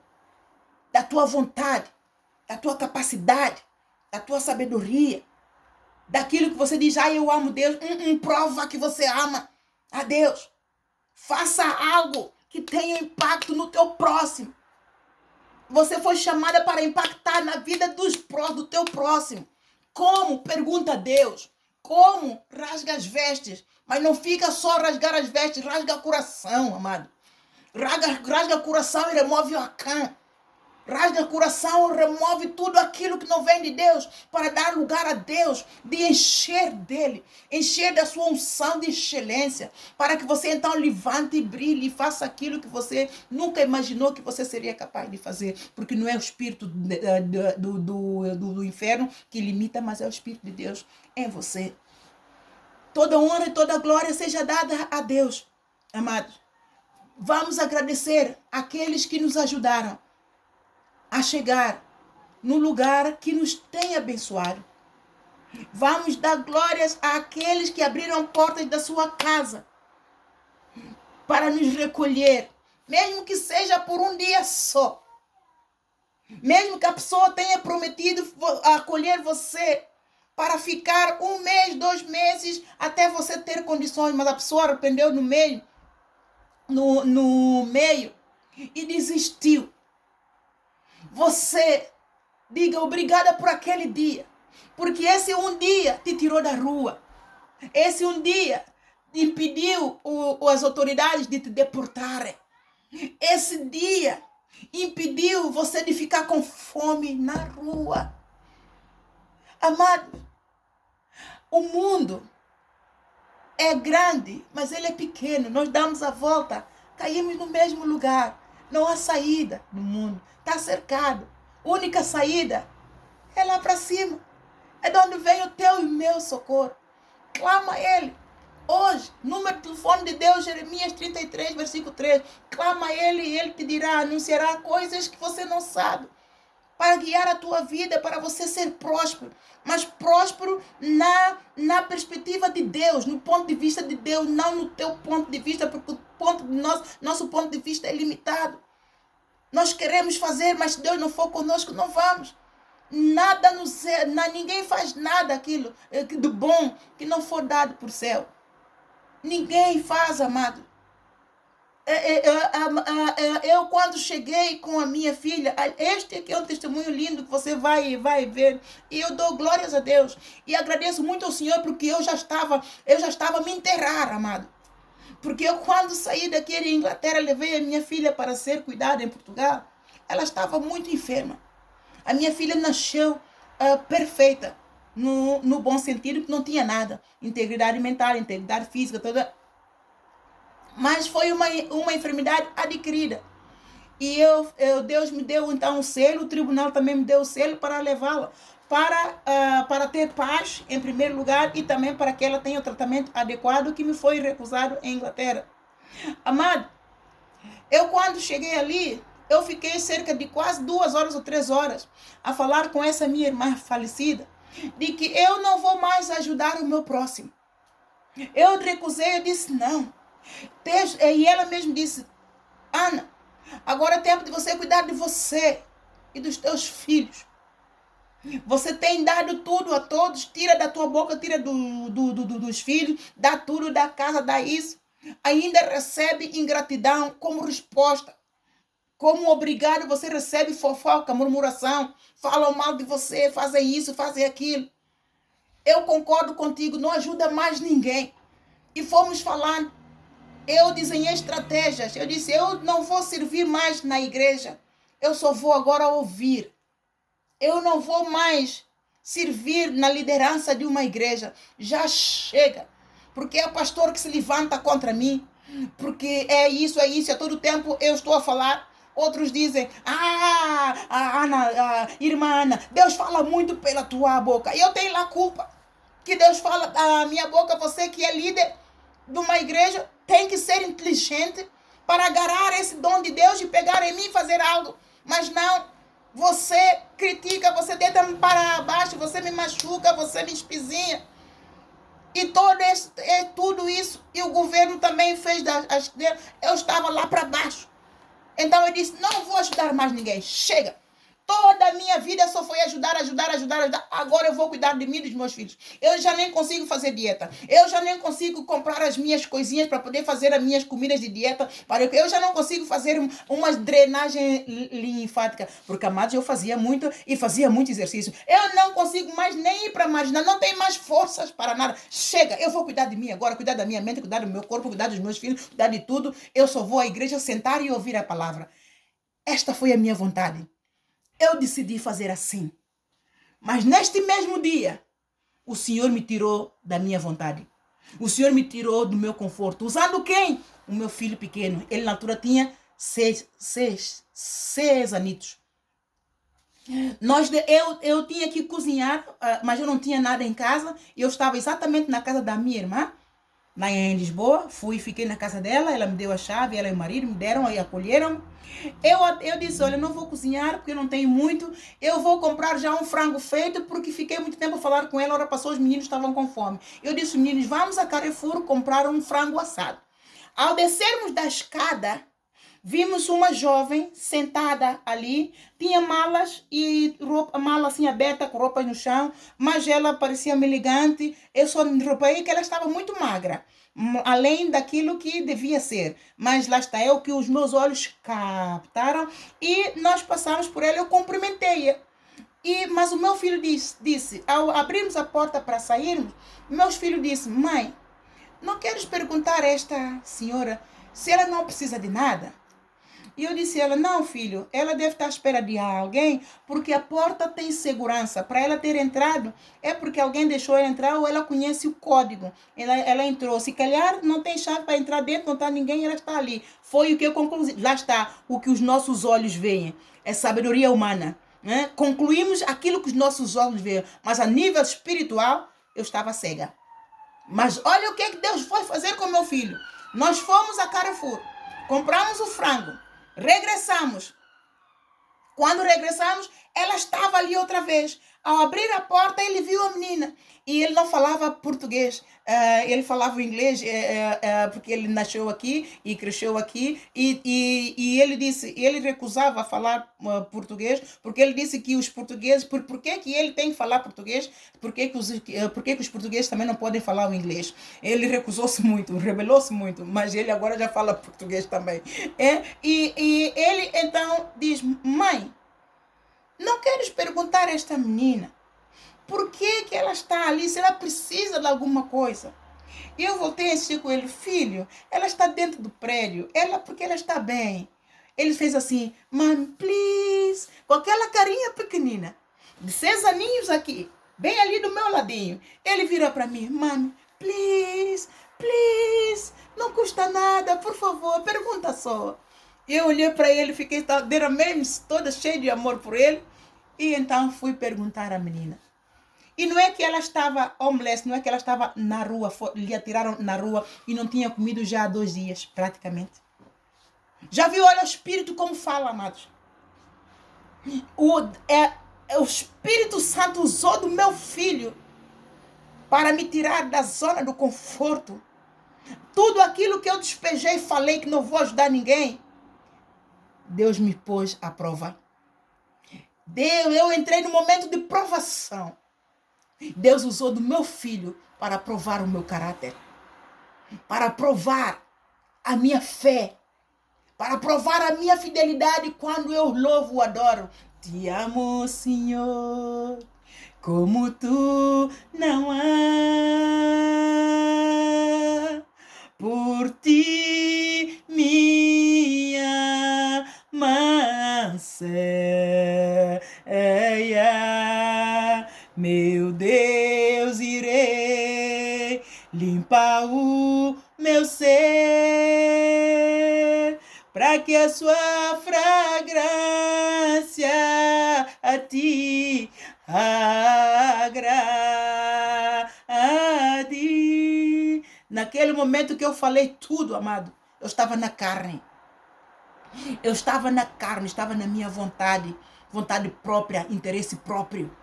da tua vontade, da tua capacidade, da tua sabedoria, daquilo que você diz, eu amo Deus. Prova que você ama a Deus. Faça algo que tenha impacto no teu próximo. Você foi chamada para impactar na vida do teu próximo. Como? Pergunta a Deus. Como? Rasga as vestes. Mas não fica só rasgar as vestes, rasga o coração, amado. Rasga o coração e remove o acã. Rasga o coração, remove tudo aquilo que não vem de Deus, para dar lugar a Deus, de encher dele, encher da sua unção de excelência, para que você então levante e brilhe e faça aquilo que você nunca imaginou que você seria capaz de fazer, porque não é o espírito do inferno que limita, mas é o espírito de Deus em você. Toda honra e toda glória seja dada a Deus, amados. Vamos agradecer aqueles que nos ajudaram a chegar no lugar que nos tem abençoado. Vamos dar glórias àqueles que abriram portas da sua casa para nos recolher, mesmo que seja por um dia só. Mesmo que a pessoa tenha prometido acolher você para ficar 1 mês, 2 meses, até você ter condições, mas a pessoa arrependeu no meio e desistiu. Você diga obrigada por aquele dia, porque esse um dia te tirou da rua. Esse um dia impediu as autoridades de te deportarem. Esse dia impediu você de ficar com fome na rua. Amado, o mundo é grande, mas ele é pequeno. Nós damos a volta, caímos no mesmo lugar. Não há saída no mundo. Está cercado. Única saída é lá para cima. É de onde vem o teu e o meu socorro. Clama a Ele. Hoje, número de telefone de Deus, Jeremias 33, versículo 3. Clama a Ele e Ele te dirá, anunciará coisas que você não sabe, para guiar a tua vida, para você ser próspero. Mas próspero na perspectiva de Deus, no ponto de vista de Deus, não no teu ponto de vista, porque nosso ponto de vista é limitado. Nós queremos fazer, mas se Deus não for conosco, não vamos. Ninguém faz nada aquilo do bom que não for dado por céu. Ninguém faz, amado. Eu quando cheguei com a minha filha, este aqui é um testemunho lindo que você vai ver, e eu dou glórias a Deus e agradeço muito ao Senhor, porque eu já estava a me enterrar, amado. Porque eu, quando saí daqui da Inglaterra, levei a minha filha para ser cuidada em Portugal. Ela estava muito enferma. A minha filha nasceu perfeita, no bom sentido, que não tinha nada. Integridade mental, integridade física, toda. Mas foi uma enfermidade adquirida. E Deus me deu então um selo, o tribunal também me deu o selo para levá-la para ter paz, em primeiro lugar, e também para que ela tenha o tratamento adequado que me foi recusado em Inglaterra. Amado, Eu, quando cheguei ali, eu fiquei cerca de quase 2 horas ou 3 horas a falar com essa minha irmã falecida, de que eu não vou mais ajudar o meu próximo. Eu recusei, eu disse não. E ela mesmo disse, Ana, agora é tempo de você cuidar de você e dos teus filhos. Você tem dado tudo a todos, tira da tua boca, tira dos filhos, dá tudo da casa, dá isso. Ainda recebe ingratidão como resposta. Como obrigado, você recebe fofoca, murmuração, falam mal de você, fazem isso, fazem aquilo. Eu concordo contigo, não ajuda mais ninguém. E fomos falando. Eu desenhei estratégias. Eu disse, eu não vou servir mais na igreja. Eu só vou agora ouvir. Eu não vou mais servir na liderança de uma igreja. Já chega. Porque é o pastor que se levanta contra mim. Porque é isso. A todo tempo eu estou a falar. Outros dizem, Ana, irmã Ana, Deus fala muito pela tua boca. E eu tenho lá culpa. Que Deus fala da minha boca, você que é líder de uma igreja, tem que ser inteligente para agarrar esse dom de Deus e pegar em mim e fazer algo. Mas não, você critica, você deita-me para baixo, você me machuca, você me espizinha. E tudo isso, e o governo também fez, eu estava lá para baixo. Então eu disse, não vou ajudar mais ninguém, chega. Toda a minha vida só foi ajudar. Agora eu vou cuidar de mim e dos meus filhos. Eu já nem consigo fazer dieta. Eu já nem consigo comprar as minhas coisinhas para poder fazer as minhas comidas de dieta. Eu já não consigo fazer uma drenagem linfática. Porque, amados, eu fazia muito e fazia muito exercício. Eu não consigo mais nem ir para marginal. Não tenho mais forças para nada. Chega, eu vou cuidar de mim agora. Cuidar da minha mente, cuidar do meu corpo, cuidar dos meus filhos, cuidar de tudo. Eu só vou à igreja sentar e ouvir a palavra. Esta foi a minha vontade. Eu decidi fazer assim. Mas neste mesmo dia, o Senhor me tirou da minha vontade. O Senhor me tirou do meu conforto. Usando quem? O meu filho pequeno. Ele na altura tinha seis anitos. Eu tinha que cozinhar, mas eu não tinha nada em casa. Eu estava exatamente na casa da minha irmã, lá em Lisboa. Fiquei na casa dela, ela me deu a chave, ela e o marido me deram e acolheram. Eu disse, olha, não vou cozinhar porque eu não tenho muito. Eu vou comprar já um frango feito porque fiquei muito tempo a falar com ela. A hora passou, os meninos estavam com fome. Eu disse, meninos, vamos a Carrefour comprar um frango assado. Ao descermos da escada, vimos uma jovem sentada ali, tinha malas e mala assim aberta com roupas no chão, mas ela parecia elegante. Eu só me reparei que ela estava muito magra, além daquilo que devia ser. Mas lá está, é o que os meus olhos captaram e nós passamos por ela, eu cumprimentei-a. Mas o meu filho disse, ao abrirmos a porta para sairmos, meu filho disse, mãe, não queres perguntar a esta senhora se ela não precisa de nada? E eu disse a ela, não, filho, ela deve estar à espera de alguém, porque a porta tem segurança. Para ela ter entrado, é porque alguém deixou ela entrar ou ela conhece o código. Ela entrou. Se calhar não tem chave para entrar dentro, não está ninguém, ela está ali. Foi o que eu concluí. Lá está o que os nossos olhos veem. É sabedoria humana. Né? Concluímos aquilo que os nossos olhos veem. Mas a nível espiritual, eu estava cega. Mas olha o que Deus foi fazer com meu filho. Nós fomos a Carrefour, compramos o frango, regressamos. Quando regressamos, ela estava ali outra vez. Ao abrir a porta, ele viu a menina. E ele não falava português. Ele falava inglês porque ele nasceu aqui e cresceu aqui. E ele recusava falar português porque ele disse que os portugueses... Por que ele tem que falar português? Por que os portugueses também não podem falar o inglês? Ele recusou-se muito, rebelou-se muito. Mas ele agora já fala português também. E ele então diz, mãe, não queres perguntar a esta menina por que ela está ali, se ela precisa de alguma coisa? E eu voltei a insistir com ele, filho, ela está dentro do prédio, porque ela está bem. Ele fez assim, mãe, please, com aquela carinha pequenina, de 6 aninhos aqui, bem ali do meu ladinho. Ele vira para mim, mãe, please, não custa nada, por favor, pergunta só. Eu olhei para ele, fiquei mesmo toda cheia de amor por ele. E então fui perguntar à menina. E não é que ela estava homeless, não é que ela estava na rua, lhe atiraram na rua e não tinha comido já há 2 dias, praticamente. Já viu, olha o Espírito como fala, amados. O Espírito Santo usou do meu filho para me tirar da zona do conforto. Tudo aquilo que eu despejei e falei que não vou ajudar ninguém, Deus me pôs à prova. Eu entrei no momento de provação. Deus usou do meu filho para provar o meu caráter, para provar a minha fé, para provar a minha fidelidade quando eu louvo e adoro. Te amo, Senhor, como tu não há. Por ti, minha manseia, meu Deus, irei limpar o meu ser, para que a sua fragrância a ti agrade. Naquele momento que eu falei tudo, amado, eu estava na carne. Eu estava na carne, estava na minha vontade, vontade própria, interesse próprio.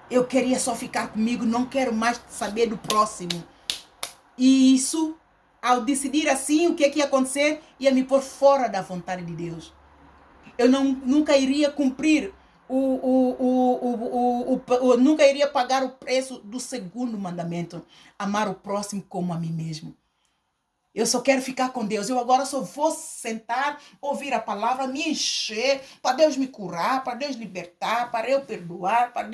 Eu queria só ficar comigo, não quero mais saber do próximo. E isso, ao decidir assim, o que ia acontecer? Ia me pôr fora da vontade de Deus. Eu nunca iria cumprir nunca iria pagar o preço do segundo mandamento, amar o próximo como a mim mesmo. Eu só quero ficar com Deus. Eu agora só vou sentar, ouvir a palavra, me encher, para Deus me curar, para Deus libertar, para eu perdoar, para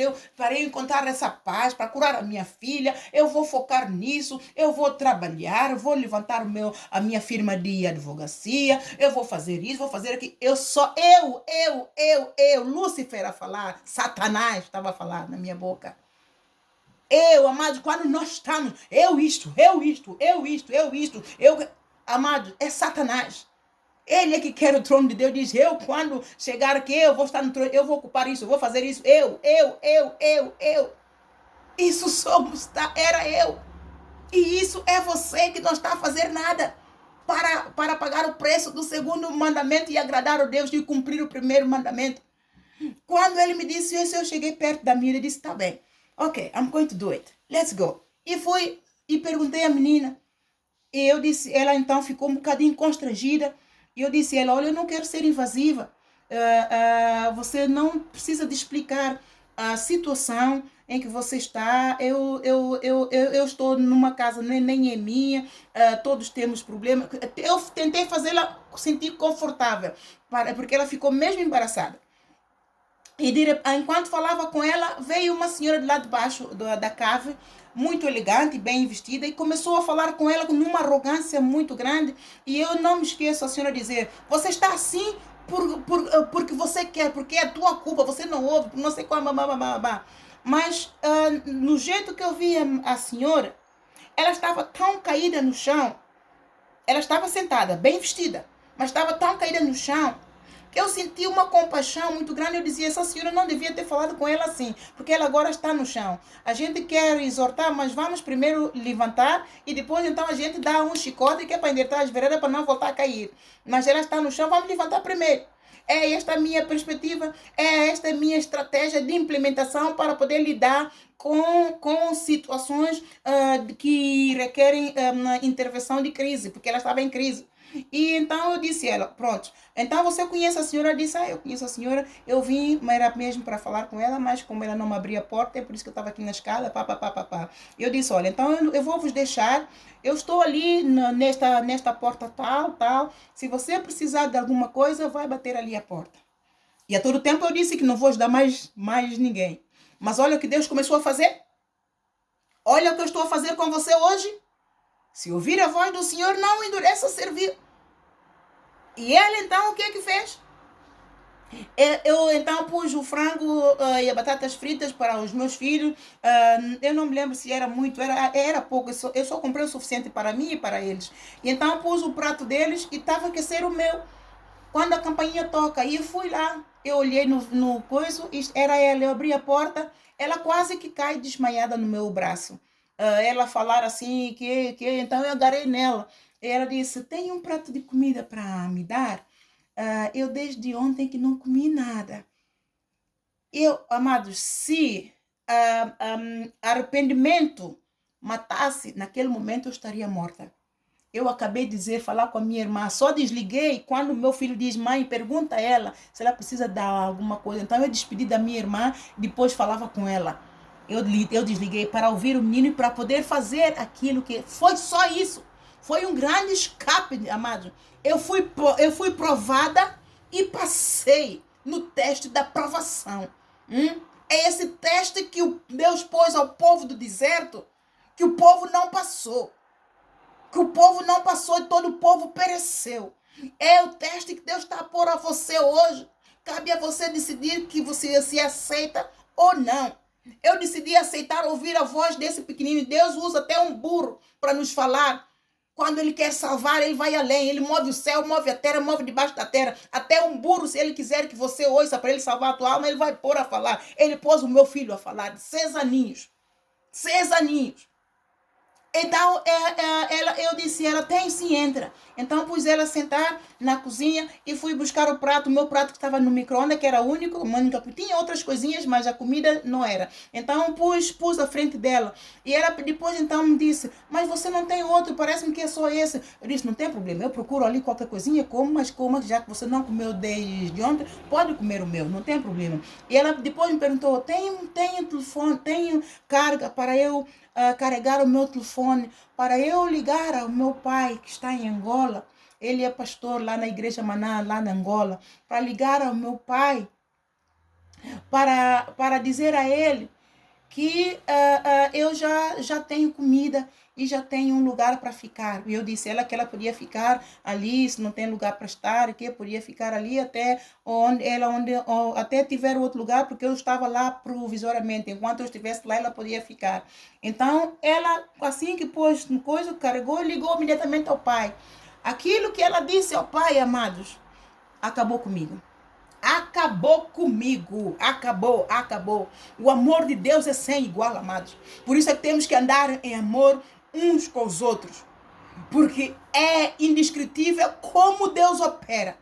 eu encontrar essa paz, para curar a minha filha. Eu vou focar nisso, eu vou trabalhar, eu vou levantar a minha firma de advocacia, eu vou fazer isso, vou fazer aquilo. Lúcifer a falar, Satanás estava a falar na minha boca. Amado, quando nós estamos, amado, é Satanás. Ele é que quer o trono de Deus. Diz, quando chegar aqui, eu vou estar no trono, eu vou ocupar isso, eu vou fazer isso. Isso era eu. E isso é você que não está a fazer nada para pagar o preço do segundo mandamento e agradar a Deus e cumprir o primeiro mandamento. Quando ele me disse isso, eu cheguei perto da minha e disse, tá bem. Ok, I'm going to do it. Let's go. E fui e perguntei à menina. E eu disse, ela então ficou um bocadinho constrangida. E eu disse a ela, olha, eu não quero ser invasiva. Você não precisa de explicar a situação em que você está. Eu estou numa casa, nem é minha. Todos temos problemas. Eu tentei fazê-la sentir confortável, porque ela ficou mesmo embaraçada. E enquanto falava com ela, veio uma senhora de lá de baixo da cave, muito elegante, bem vestida, e começou a falar com ela com uma arrogância muito grande. E eu não me esqueço a senhora dizer, você está assim porque você quer, porque é a tua culpa, você não ouve, não sei qual, mas no jeito que eu vi a senhora, ela estava tão caída no chão, ela estava sentada, bem vestida, mas estava tão caída no chão, que eu senti uma compaixão muito grande. Eu dizia, essa senhora não devia ter falado com ela assim, porque ela agora está no chão. A gente quer exortar, mas vamos primeiro levantar e depois então a gente dá um chicote que é para endireitar as veredas para não voltar a cair. Mas ela está no chão, vamos levantar primeiro. É esta a minha perspectiva, é esta a minha estratégia de implementação para poder lidar com situações que requerem intervenção de crise, porque ela estava em crise. E então eu disse a ela, pronto, então você conhece a senhora? Eu disse, eu conheço a senhora, eu vim, mas era mesmo para falar com ela, mas como ela não me abria a porta, é por isso que eu estava aqui na escada, Eu disse, olha, então eu vou vos deixar, eu estou ali nesta porta tal, se você precisar de alguma coisa, vai bater ali a porta. E a todo tempo eu disse que não vou ajudar mais ninguém. Mas olha o que Deus começou a fazer. Olha o que eu estou a fazer com você hoje. Se ouvir a voz do Senhor, não endureça a servir. E ele então, o que é que fez? Eu então pus o frango e as batatas fritas para os meus filhos. Eu não me lembro se era muito, era pouco. Eu só comprei o suficiente para mim e para eles. E então pus o prato deles e estava a aquecer o meu. Quando a campainha toca, e eu fui lá. Eu olhei no coiso, era ela. Eu abri a porta, ela quase que cai desmaiada no meu braço. Ela falar assim, que então eu agarrei nela. Ela disse, tem um prato de comida para me dar? Eu desde ontem que não comi nada. Amados, se arrependimento matasse, naquele momento eu estaria morta. Eu acabei de falar com a minha irmã, só desliguei quando meu filho diz, mãe, pergunta a ela se ela precisa dar alguma coisa. Então eu despedi da minha irmã, depois falava com ela. Eu desliguei para ouvir o menino e para poder fazer aquilo que... Foi só isso. Foi um grande escape, amado. Eu fui provada e passei no teste da provação. É esse teste que Deus pôs ao povo do deserto, que o povo não passou. Que o povo não passou e todo o povo pereceu. É o teste que Deus está a pôr a você hoje. Cabe a você decidir que você se aceita ou não. Eu decidi aceitar ouvir a voz desse pequenino. Deus usa até um burro para nos falar. Quando ele quer salvar, ele vai além. Ele move o céu, move a terra, move debaixo da terra. Até um burro, se ele quiser que você ouça para ele salvar a tua alma, ele vai pôr a falar. Ele pôs o meu filho a falar de 6 aninhos. 6 aninhos. Então, eu disse, ela tem, sim, entra. Então, pus ela sentar na cozinha e fui buscar o prato, o meu prato que estava no micro-ondas, que era o único, tinha outras coisinhas, mas a comida não era. Então, pus à frente dela. E ela depois, então, me disse, mas você não tem outro, parece-me que é só esse. Eu disse, não tem problema, eu procuro ali qualquer coisinha, como, mas coma, já que você não comeu desde ontem, pode comer o meu, não tem problema. E ela depois me perguntou, tem telefone, tem carga para eu carregar o meu telefone, para eu ligar ao meu pai que está em Angola. Ele é pastor lá na igreja Maná, lá na Angola, para ligar ao meu pai, para dizer a ele que eu já tenho comida e já tenho um lugar para ficar. E eu disse ela que ela podia ficar ali, se não tem lugar para estar, que podia ficar ali até até tiver outro lugar, porque eu estava lá provisoriamente. Enquanto eu estivesse lá, ela podia ficar. Então, ela, assim que pôs no coisa, carregou e ligou imediatamente ao pai. Aquilo que ela disse ao pai, amados, acabou comigo. Acabou comigo. Acabou. O amor de Deus é sem igual, amados. Por isso é que temos que andar em amor uns com os outros. Porque é indescritível como Deus opera.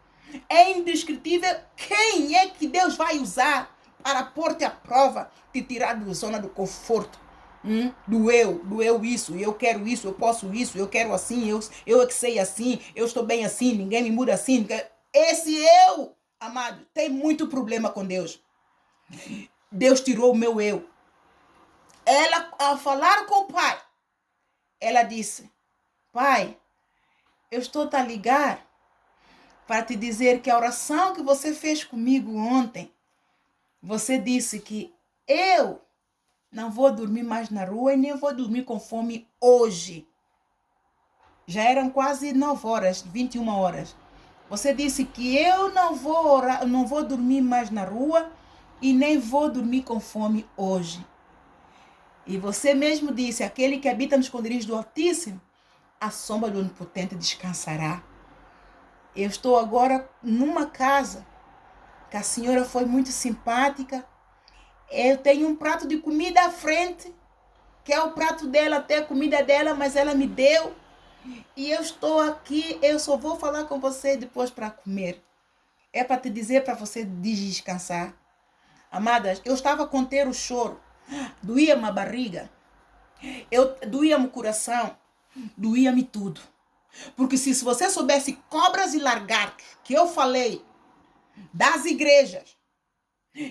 É indescritível quem é que Deus vai usar para pôr-te à prova, te tirar da zona do conforto. Do eu isso, eu quero isso, eu posso isso, eu quero assim, eu é que sei assim, eu estou bem assim, ninguém me muda assim. Esse eu, amado, tem muito problema com Deus. Deus tirou o meu eu. Ela, ao falar com o pai, ela disse, pai, eu estou a ligar para te dizer que a oração que você fez comigo ontem, você disse que eu não vou dormir mais na rua e nem vou dormir com fome hoje. Já eram quase 9 horas, 21 horas. Você disse que eu não vou dormir mais na rua e nem vou dormir com fome hoje. E você mesmo disse, aquele que habita nos esconderijos do Altíssimo, a sombra do Onipotente descansará. Eu estou agora numa casa que a senhora foi muito simpática. Eu tenho um prato de comida à frente, que é o prato dela, até a comida dela, mas ela me deu. E eu estou aqui, eu só vou falar com você depois para comer. É para te dizer para você descansar. Amadas, eu estava a conter o choro. Doía-me a barriga. Doía-me o coração. Doía-me tudo. Porque se você soubesse cobras e lagartos que eu falei das igrejas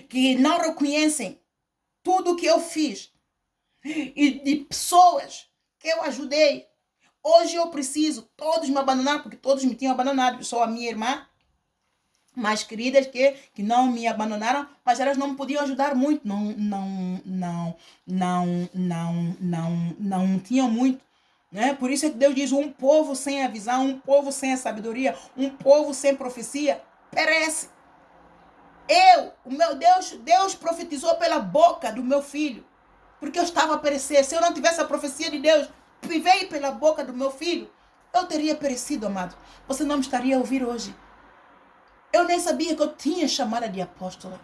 que não reconhecem tudo que eu fiz e de pessoas que eu ajudei, hoje eu preciso, todos me abandonaram, porque todos me tinham abandonado, só a minha irmã mais queridas que não me abandonaram, mas elas não me podiam ajudar muito, não tinham muito, né? Por isso é que Deus diz, um povo sem a visão, um povo sem a sabedoria, um povo sem profecia, perece. O meu Deus profetizou pela boca do meu filho, porque eu estava a perecer. Se eu não tivesse a profecia de Deus, que veio pela boca do meu filho, eu teria perecido, amado. Você não me estaria a ouvir hoje. Eu nem sabia que eu tinha chamada de apóstola.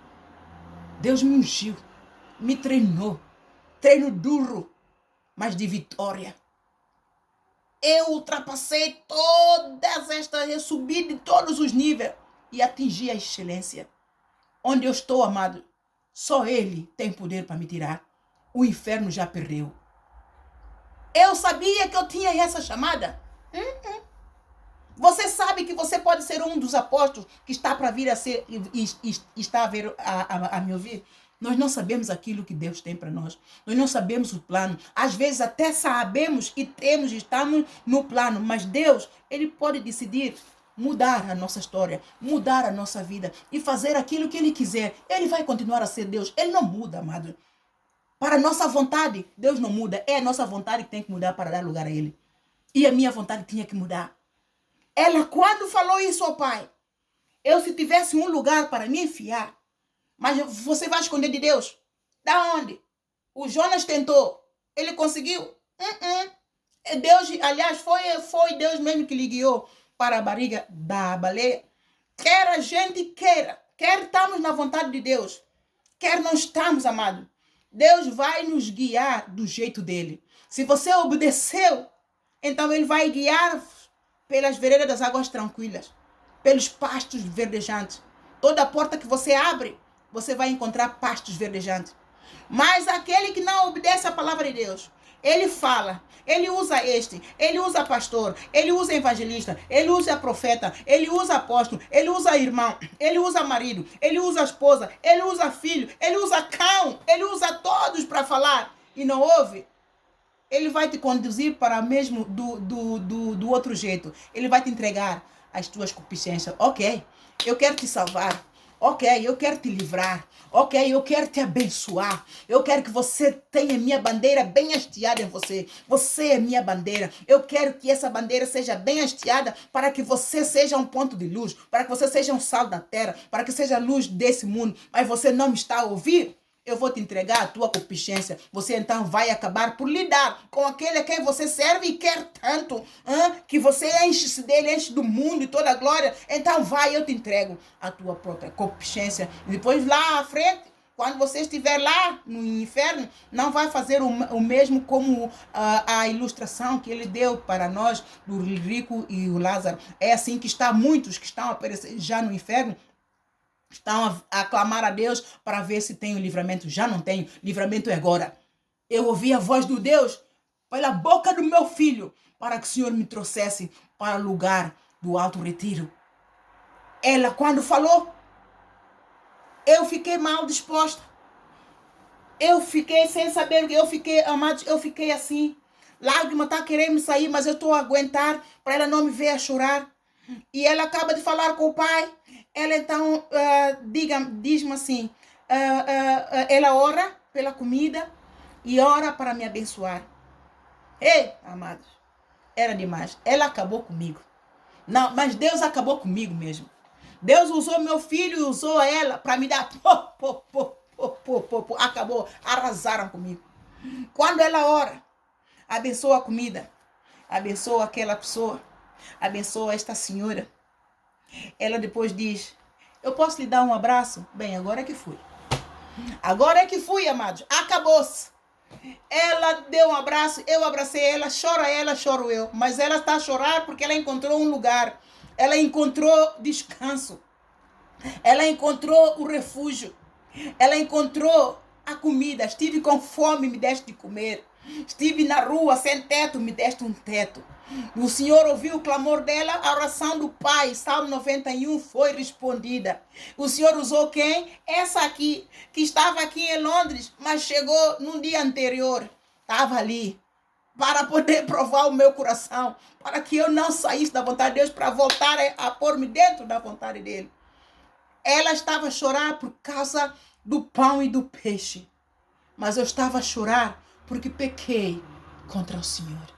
Deus me ungiu, me treinou. Treino duro, mas de vitória. Eu ultrapassei todas estas, eu subi de todos os níveis e atingi a excelência. Onde eu estou, amado, só Ele tem poder para me tirar. O inferno já perdeu. Eu sabia que eu tinha essa chamada. Você sabe que você pode ser um dos apóstolos que está para vir a ser e está a me ouvir? Nós não sabemos aquilo que Deus tem para nós. Nós não sabemos o plano. Às vezes até sabemos e estamos no plano, mas Deus, Ele pode decidir mudar a nossa história, mudar a nossa vida e fazer aquilo que Ele quiser. Ele vai continuar a ser Deus. Ele não muda, amado. Para a nossa vontade, Deus não muda. É a nossa vontade que tem que mudar para dar lugar a Ele. E a minha vontade tinha que mudar. Ela, quando falou isso ao pai, eu se tivesse um lugar para me enfiar, mas você vai esconder de Deus? Da onde? O Jonas tentou. Ele conseguiu? Deus, aliás, foi Deus mesmo que lhe guiou para a barriga da baleia. Quer a gente queira, quer estamos na vontade de Deus, quer não estamos, amado. Deus vai nos guiar do jeito dele. Se você obedeceu, então ele vai guiar pelas veredas das águas tranquilas, pelos pastos verdejantes. Toda porta que você abre, você vai encontrar pastos verdejantes. Mas aquele que não obedece à palavra de Deus, ele fala, ele usa ele usa pastor, ele usa evangelista, ele usa profeta, ele usa apóstolo, ele usa irmão, ele usa marido, ele usa esposa, ele usa filho, ele usa cão, ele usa todos para falar e não ouve. Ele vai te conduzir para mesmo do outro jeito. Ele vai te entregar as tuas concupiscências. Ok, eu quero te salvar. Ok, eu quero te livrar. Ok, eu quero te abençoar. Eu quero que você tenha minha bandeira bem hasteada em você. Você é minha bandeira. Eu quero que essa bandeira seja bem hasteada para que você seja um ponto de luz, para que você seja um sal da terra, para que seja a luz desse mundo. Mas você não me está a ouvir? Eu vou te entregar a tua concupiscência. Você então vai acabar por lidar com aquele a quem você serve e quer tanto, que você enche-se dele, enche do mundo e toda a glória. Então vai, eu te entrego a tua própria concupiscência. E depois lá à frente, quando você estiver lá no inferno, não vai fazer o mesmo como a ilustração que ele deu para nós do rico e o Lázaro. É assim que está muitos que estão a perecer já no inferno. Estão a clamar a Deus para ver se tem o livramento. Já não tenho. Livramento é agora. Eu ouvi a voz do Deus pela boca do meu filho para que o Senhor me trouxesse para o lugar do alto retiro. Ela, quando falou, eu fiquei mal disposta. Eu fiquei sem saber o que eu fiquei, amados, eu fiquei assim. Lágrima está querendo me sair, mas eu estou a aguentar para ela não me ver a chorar. E ela acaba de falar com o pai. Ela então diz-me assim, ela ora pela comida e ora para me abençoar. Ei, amados, era demais. Ela acabou comigo. Não, mas Deus acabou comigo mesmo. Deus usou meu filho e usou ela para me dar acabou, arrasaram comigo. Quando ela ora, abençoa a comida, abençoa aquela pessoa, abençoa esta senhora. Ela depois diz, eu posso lhe dar um abraço? Bem, agora é que fui. Agora é que fui, amados. Acabou-se. Ela deu um abraço, eu abracei ela, choro eu. Mas ela está a chorar porque ela encontrou um lugar. Ela encontrou descanso. Ela encontrou o refúgio. Ela encontrou a comida. Estive com fome, me deste de comer. Estive na rua sem teto, me deste um teto. O Senhor ouviu o clamor dela, a oração do Pai, Salmo 91 foi respondida. O Senhor usou quem? Essa aqui, que estava aqui em Londres, mas chegou num dia anterior. Estava ali, para poder provar o meu coração, para que eu não saísse da vontade de Deus, para voltar a pôr-me dentro da vontade dEle. Ela estava a chorar por causa do pão e do peixe, mas eu estava a chorar porque pequei contra o Senhor.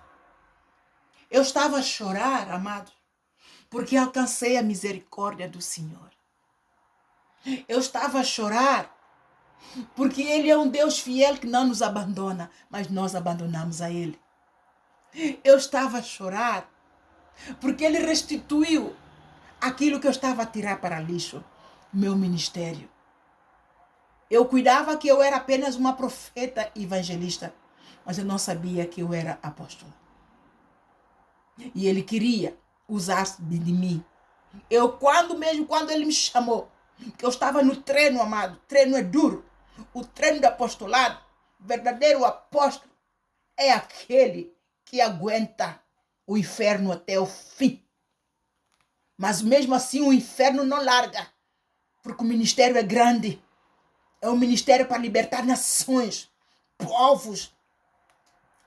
Eu estava a chorar, amado, porque alcancei a misericórdia do Senhor. Eu estava a chorar porque Ele é um Deus fiel que não nos abandona, mas nós abandonamos a Ele. Eu estava a chorar porque Ele restituiu aquilo que eu estava a tirar para lixo, meu ministério. Eu cuidava que eu era apenas uma profeta evangelista, mas eu não sabia que eu era apóstolo. E ele queria usar-se de mim. Quando ele me chamou, que eu estava no treino, amado, treino é duro. O treino do apostolado, verdadeiro apóstolo, é aquele que aguenta o inferno até o fim. Mas mesmo assim o inferno não larga, porque o ministério é grande. É um ministério para libertar nações, povos.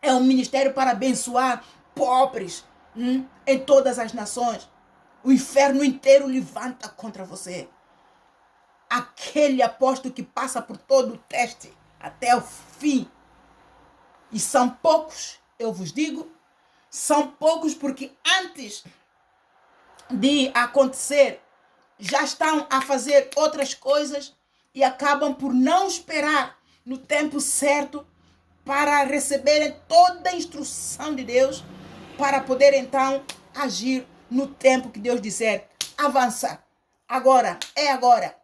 É um ministério para abençoar pobres em todas as nações. O inferno inteiro levanta contra você. Aquele apóstolo que passa por todo o teste até o fim. E são poucos, eu vos digo, são poucos porque antes de acontecer já estão a fazer outras coisas e acabam por não esperar no tempo certo para receberem toda a instrução de Deus para poder então agir no tempo que Deus disser. Avança. Agora, é agora.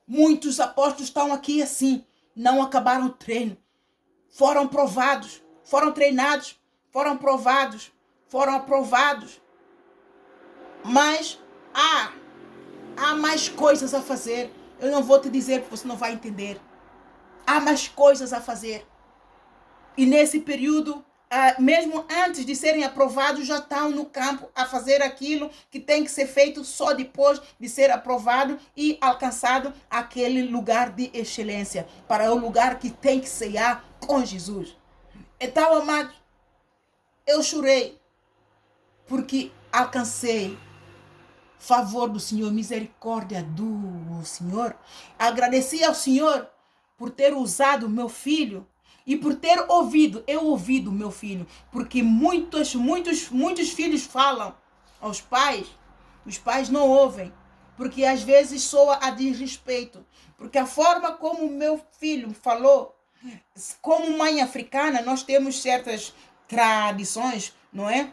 Muitos apóstolos estão aqui assim, não acabaram o treino. Foram provados, foram treinados, foram provados, foram aprovados. Mas há mais coisas a fazer. Eu não vou te dizer porque você não vai entender. Há mais coisas a fazer. E nesse período, mesmo antes de serem aprovados, já estão no campo a fazer aquilo que tem que ser feito só depois de ser aprovado e alcançado aquele lugar de excelência, para o lugar que tem que ceiar com Jesus. Então, amados, eu chorei porque alcancei favor do Senhor, misericórdia do Senhor. Agradeci ao Senhor por ter usado meu filho e por ter ouvido, eu ouvi do meu filho, porque muitos filhos falam aos pais, os pais não ouvem, porque às vezes soa a desrespeito, porque a forma como o meu filho falou, como mãe africana, nós temos certas tradições, não é?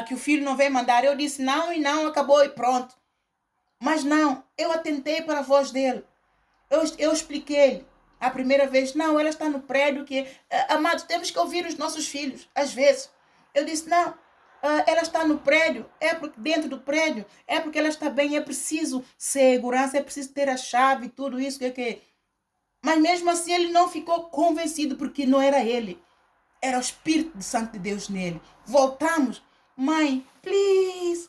Que o filho não vem mandar. Eu disse não e não, acabou e pronto. Mas não, eu atentei para a voz dele. Eu expliquei-lhe a primeira vez, não, ela está no prédio, que amado, temos que ouvir os nossos filhos, às vezes. Eu disse, não, ela está no prédio, é porque dentro do prédio, é porque ela está bem, é preciso segurança, é preciso ter a chave, tudo isso, que. Mas mesmo assim ele não ficou convencido, porque não era ele. Era o Espírito Santo de Deus nele. Voltamos. Mãe, please.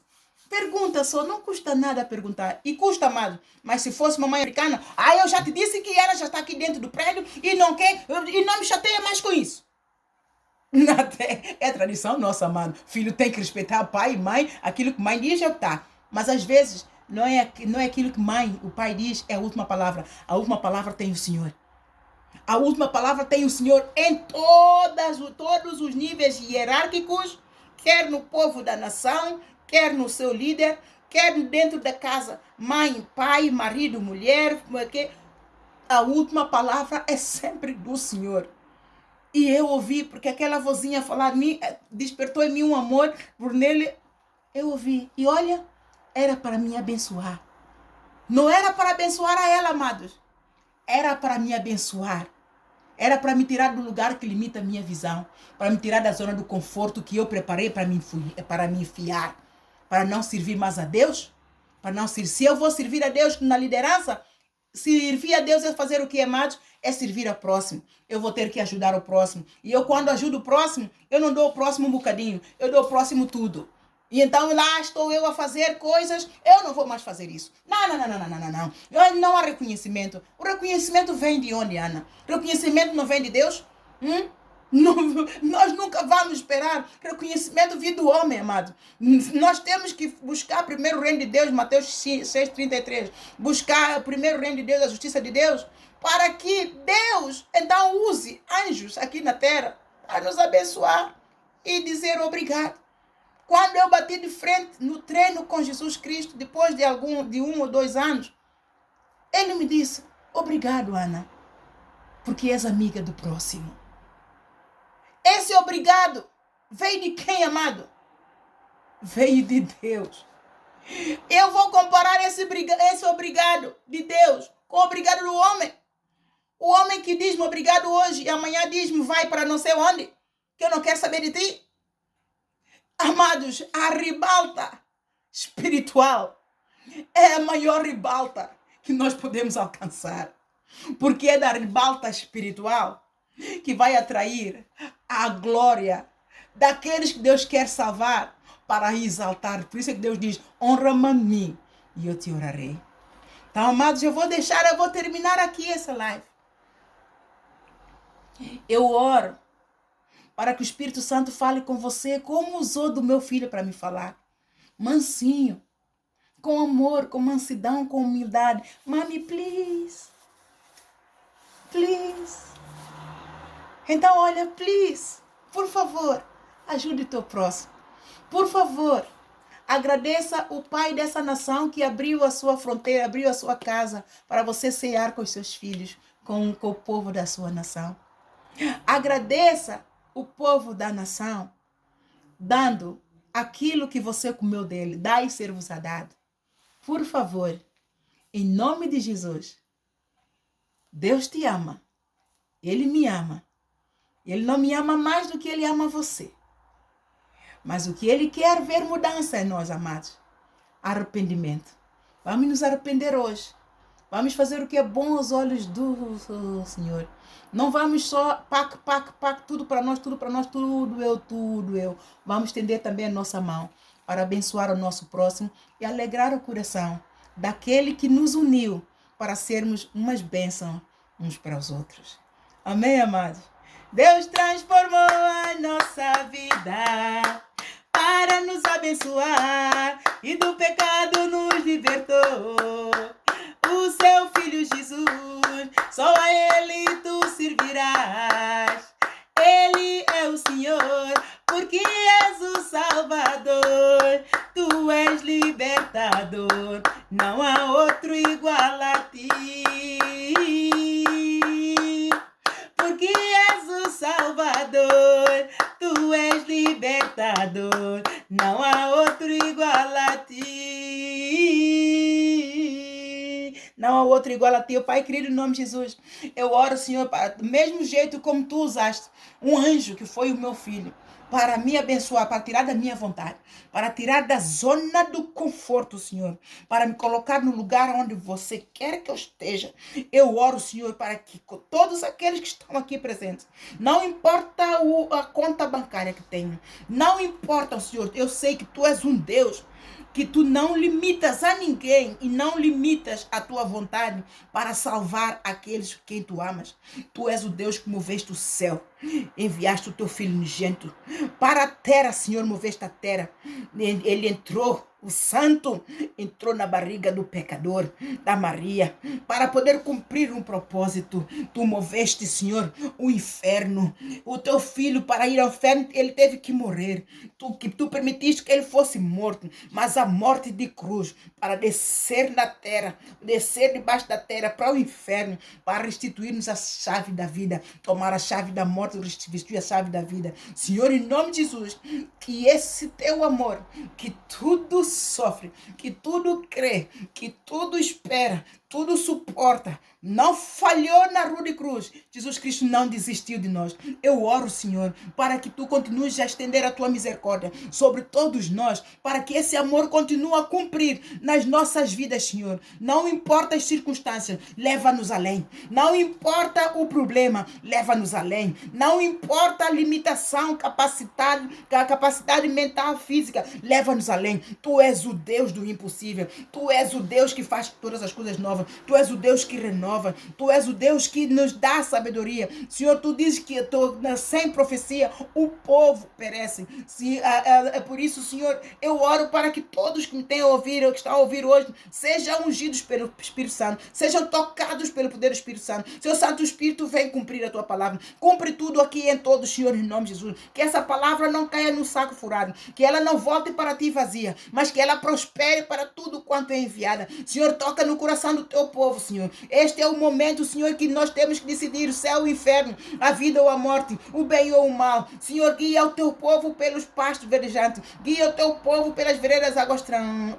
Pergunta só. Não custa nada perguntar. E custa, amado. Mas se fosse uma mãe americana, eu já te disse que ela já está aqui dentro do prédio e não quer, e não me chateia mais com isso. É tradição nossa, amado. Filho tem que respeitar pai e mãe. Aquilo que mãe diz é o que está. Mas às vezes não é aquilo que o pai diz, é a última palavra. A última palavra tem o Senhor. A última palavra tem o Senhor em todos os níveis hierárquicos, quer no povo da nação, quer no seu líder, quer dentro da casa, mãe, pai, marido, mulher. A última palavra é sempre do Senhor. E eu ouvi, porque aquela vozinha falar, despertou em mim um amor por nele. Eu ouvi. E olha, era para me abençoar. Não era para abençoar a ela, amados. Era para me abençoar. Era para me tirar do lugar que limita a minha visão. Para me tirar da zona do conforto que eu preparei para me enfiar. Para não servir mais a Deus. Se eu vou servir a Deus na liderança, servir a Deus é fazer o que, amados? É servir ao próximo. Eu vou ter que ajudar o próximo. E eu, quando ajudo o próximo, eu não dou o próximo um bocadinho. Eu dou o próximo tudo. E então lá estou eu a fazer coisas, eu não vou mais fazer isso. Não. Não há reconhecimento. O reconhecimento vem de onde, Ana? O reconhecimento não vem de Deus? Não, nós nunca vamos esperar reconhecimento vir do homem, amado. Nós temos que buscar primeiro o reino de Deus, Mateus 6,33. Buscar primeiro o reino de Deus, a justiça de Deus, para que Deus então use anjos aqui na terra para nos abençoar e dizer obrigado. Quando eu bati de frente no treino com Jesus Cristo, depois de 1 ou 2 anos, ele me disse, obrigado, Ana, porque és amiga do próximo. Esse obrigado veio de quem, amado? Veio de Deus. Eu vou comparar esse obrigado de Deus com o obrigado do homem. O homem que diz-me obrigado hoje e amanhã diz-me vai para não sei onde, que eu não quero saber de ti. Amados, a ribalta espiritual é a maior ribalta que nós podemos alcançar. Porque é da ribalta espiritual que vai atrair a glória daqueles que Deus quer salvar para exaltar. Por isso é que Deus diz: honra-me a mim e eu te honrarei. Então, amados, eu vou terminar aqui essa live. Eu oro para que o Espírito Santo fale com você como usou do meu filho para me falar. Mansinho, com amor, com mansidão, com humildade. Mami, please. Please. Então, olha, please, por favor, ajude o teu próximo. Por favor, agradeça o pai dessa nação que abriu a sua fronteira, abriu a sua casa para você cear com os seus filhos, com o povo da sua nação. Agradeça o povo da nação, dando aquilo que você comeu dele. Dai e ser-vos-á dado. Por favor, em nome de Jesus, Deus te ama. Ele me ama. Ele não me ama mais do que ele ama você. Mas o que ele quer ver mudança em nós, amados. Arrependimento. Vamos nos arrepender hoje. Vamos fazer o que é bom aos olhos do Senhor. Não vamos só pac, tudo para nós, tudo eu. Vamos estender também a nossa mão para abençoar o nosso próximo e alegrar o coração daquele que nos uniu para sermos umas bênçãos uns para os outros. Amém, amados? Deus transformou a nossa vida para nos abençoar e do pecado nos libertou. O seu Filho Jesus, só a Ele tu servirás. Ele é o Senhor, porque és o Salvador. Tu és libertador, não há outro igual a ti. Porque és o Salvador, tu és libertador, não há outro igual a ti. Não há outro igual a ti. Pai querido, em nome de Jesus, eu oro, Senhor, do mesmo jeito como tu usaste um anjo que foi o meu filho, para me abençoar, para tirar da minha vontade, para tirar da zona do conforto, Senhor, para me colocar no lugar onde você quer que eu esteja. Eu oro, Senhor, para que todos aqueles que estão aqui presentes, não importa a conta bancária que tenho, não importa, Senhor, eu sei que tu és um Deus que tu não limitas a ninguém e não limitas a tua vontade para salvar aqueles quem tu amas. Tu és o Deus que moveste o céu, enviaste o teu filho unigênito para a terra, Senhor, moveste a terra. Ele entrou, o santo entrou na barriga do pecador, da Maria, para poder cumprir um propósito. Tu moveste, Senhor, o inferno. O teu filho, para ir ao inferno, ele teve que morrer. Tu permitiste que ele fosse morto, mas a morte de cruz, para descer na terra, descer debaixo da terra para o inferno, para restituir-nos a chave da vida, tomar a chave da morte, restituir a chave da vida. Senhor, em nome de Jesus, que esse teu amor, que tudo sofre, que tudo crê, que tudo espera, tudo suporta, não falhou na rua de cruz. Jesus Cristo não desistiu de nós. Eu oro, Senhor, para que tu continues a estender a tua misericórdia sobre todos nós, para que esse amor continue a cumprir nas nossas vidas, Senhor. Não importa as circunstâncias, leva-nos além. Não importa o problema, leva-nos além. Não importa a limitação, a capacidade mental, física, leva-nos além. Tu és o Deus do impossível. Tu és o Deus que faz todas as coisas novas. Tu és o Deus que renova. Tu és o Deus que nos dá sabedoria. Senhor, tu dizes que sem profecia o povo perece. É por isso, Senhor, eu oro para que todos que me têm a ouvir, ou que estão a ouvir hoje, sejam ungidos pelo Espírito Santo, sejam tocados pelo poder do Espírito Santo. Seu Santo Espírito vem cumprir a tua palavra. Cumpre tudo aqui em todos, Senhor, em nome de Jesus. Que essa palavra não caia no saco furado, que ela não volte para ti vazia, mas que ela prospere para tudo quanto é enviada. Senhor, toca no coração do teu povo, Senhor. Este é o momento, Senhor, que nós temos que decidir o céu ou o inferno, a vida ou a morte, o bem ou o mal. Senhor, guia o teu povo pelos pastos verdejantes. Guia o teu povo pelas veredas águas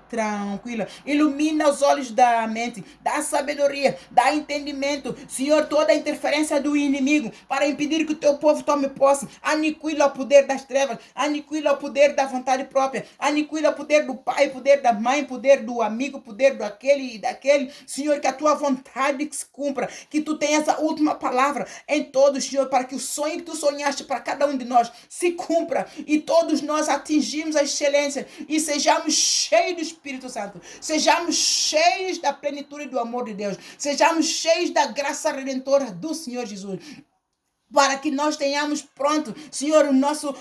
tranquilas. Ilumina os olhos da mente. Dá sabedoria. Dá entendimento. Senhor, toda a interferência do inimigo para impedir que o teu povo tome posse. Aniquila o poder das trevas. Aniquila o poder da vontade própria. Aniquila o poder do pai, poder da mãe, poder do amigo, poder do aquele e daquele. Senhor, que a tua vontade se cumpra. Que tu tenhas a última palavra em todos, Senhor, para que o sonho que tu sonhaste para cada um de nós se cumpra e todos nós atingimos a excelência e sejamos cheios do Espírito Santo, sejamos cheios da plenitude do amor de Deus, sejamos cheios da graça redentora do Senhor Jesus, para que nós tenhamos pronto, Senhor,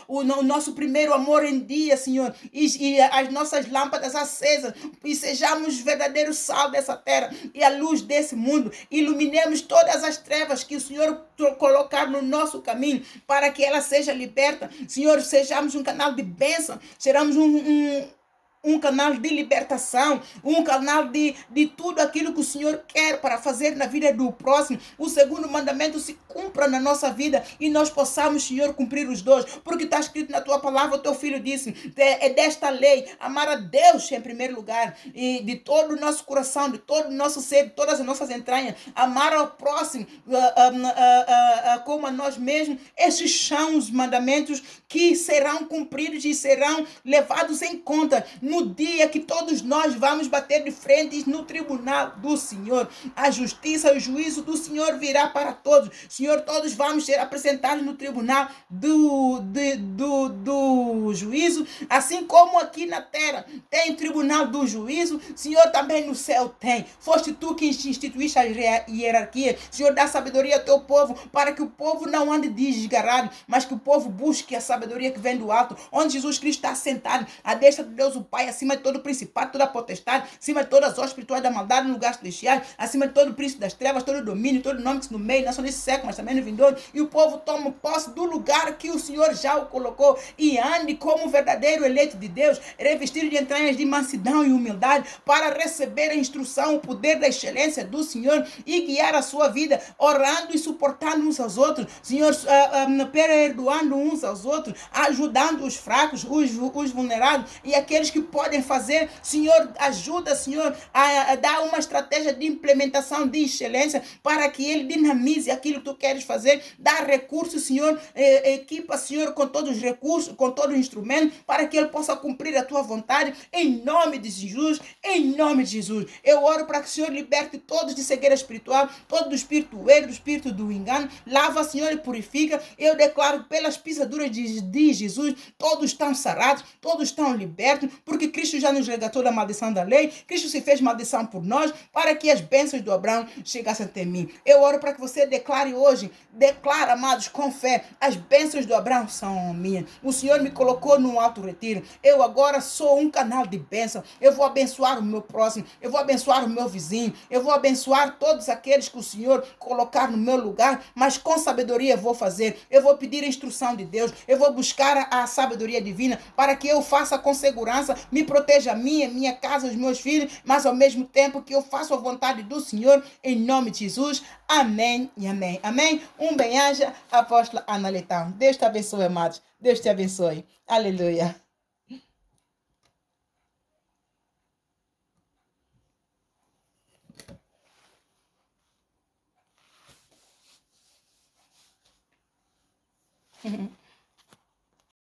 o nosso primeiro amor em dia, Senhor, e as nossas lâmpadas acesas, e sejamos verdadeiros sal dessa terra e a luz desse mundo. Iluminemos todas as trevas que o Senhor colocar no nosso caminho, para que ela seja liberta. Senhor, sejamos um canal de bênção, seremos um canal de libertação, um canal de tudo aquilo que o Senhor quer para fazer na vida do próximo. O segundo mandamento se cumpra na nossa vida e nós possamos, Senhor, cumprir os dois, porque está escrito na tua palavra, o teu filho disse, é desta lei, amar a Deus em primeiro lugar, e de todo o nosso coração, de todo o nosso ser, de todas as nossas entranhas, amar ao próximo como a nós mesmos. Esses são os mandamentos que serão cumpridos e serão levados em conta no dia que todos nós vamos bater de frente no tribunal do Senhor. A justiça e o juízo do Senhor virá para todos. Senhor, todos vamos ser apresentados no tribunal do juízo, assim como aqui na terra tem tribunal do juízo, Senhor, também no céu tem. Foste tu que instituíste a hierarquia. Senhor, dá sabedoria ao teu povo, para que o povo não ande desgarrado, mas que o povo busque a sabedoria que vem do alto, onde Jesus Cristo está sentado, à destra de Deus o Pai, acima de todo o principado, toda a potestade, acima de todas as obras espirituais da maldade no lugar celestial, acima de todo o príncipe das trevas, todo o domínio, todo o nome que se nomeia, não só nesse século, mas também no vindouro. E o povo toma posse do lugar que o Senhor já o colocou e ande como um verdadeiro eleito de Deus, revestido de entranhas de mansidão e humildade, para receber a instrução, o poder da excelência do Senhor e guiar a sua vida, orando e suportando uns aos outros, Senhor, perdoando uns aos outros, ajudando os fracos, os vulneráveis e aqueles que podem fazer. Senhor, ajuda, Senhor, a dar uma estratégia de implementação de excelência para que ele dinamize aquilo que tu queres fazer. Dá recursos, Senhor, equipa, Senhor, com todos os recursos, com todo o instrumento, para que ele possa cumprir a tua vontade, em nome de Jesus, em nome de Jesus. Eu oro para que o Senhor liberte todos de cegueira espiritual, todo do espírito do erro, do espírito do engano. Lava, Senhor, e purifica. Eu declaro pelas pisaduras de Jesus, todos estão sarados, todos estão libertos, porque Cristo já nos resgatou da maldição da lei. Cristo se fez maldição por nós, para que as bênçãos do Abraão chegassem até mim. Eu oro para que você declare hoje, declara, amados, com fé, as bênçãos do Abraão são minhas. O Senhor me colocou num alto retiro. Eu agora sou um canal de bênção. Eu vou abençoar o meu próximo, eu vou abençoar o meu vizinho, eu vou abençoar todos aqueles que o Senhor colocar no meu lugar, mas com sabedoria vou fazer. Eu vou pedir a instrução de Deus, eu vou buscar a sabedoria divina, para que eu faça com segurança, me proteja a minha casa, os meus filhos, mas ao mesmo tempo que eu faça a vontade do Senhor, em nome de Jesus. Amém e amém. Amém. Um bem-aja, apóstola Ana Leitão. Deus te abençoe, amados. Deus te abençoe. Aleluia.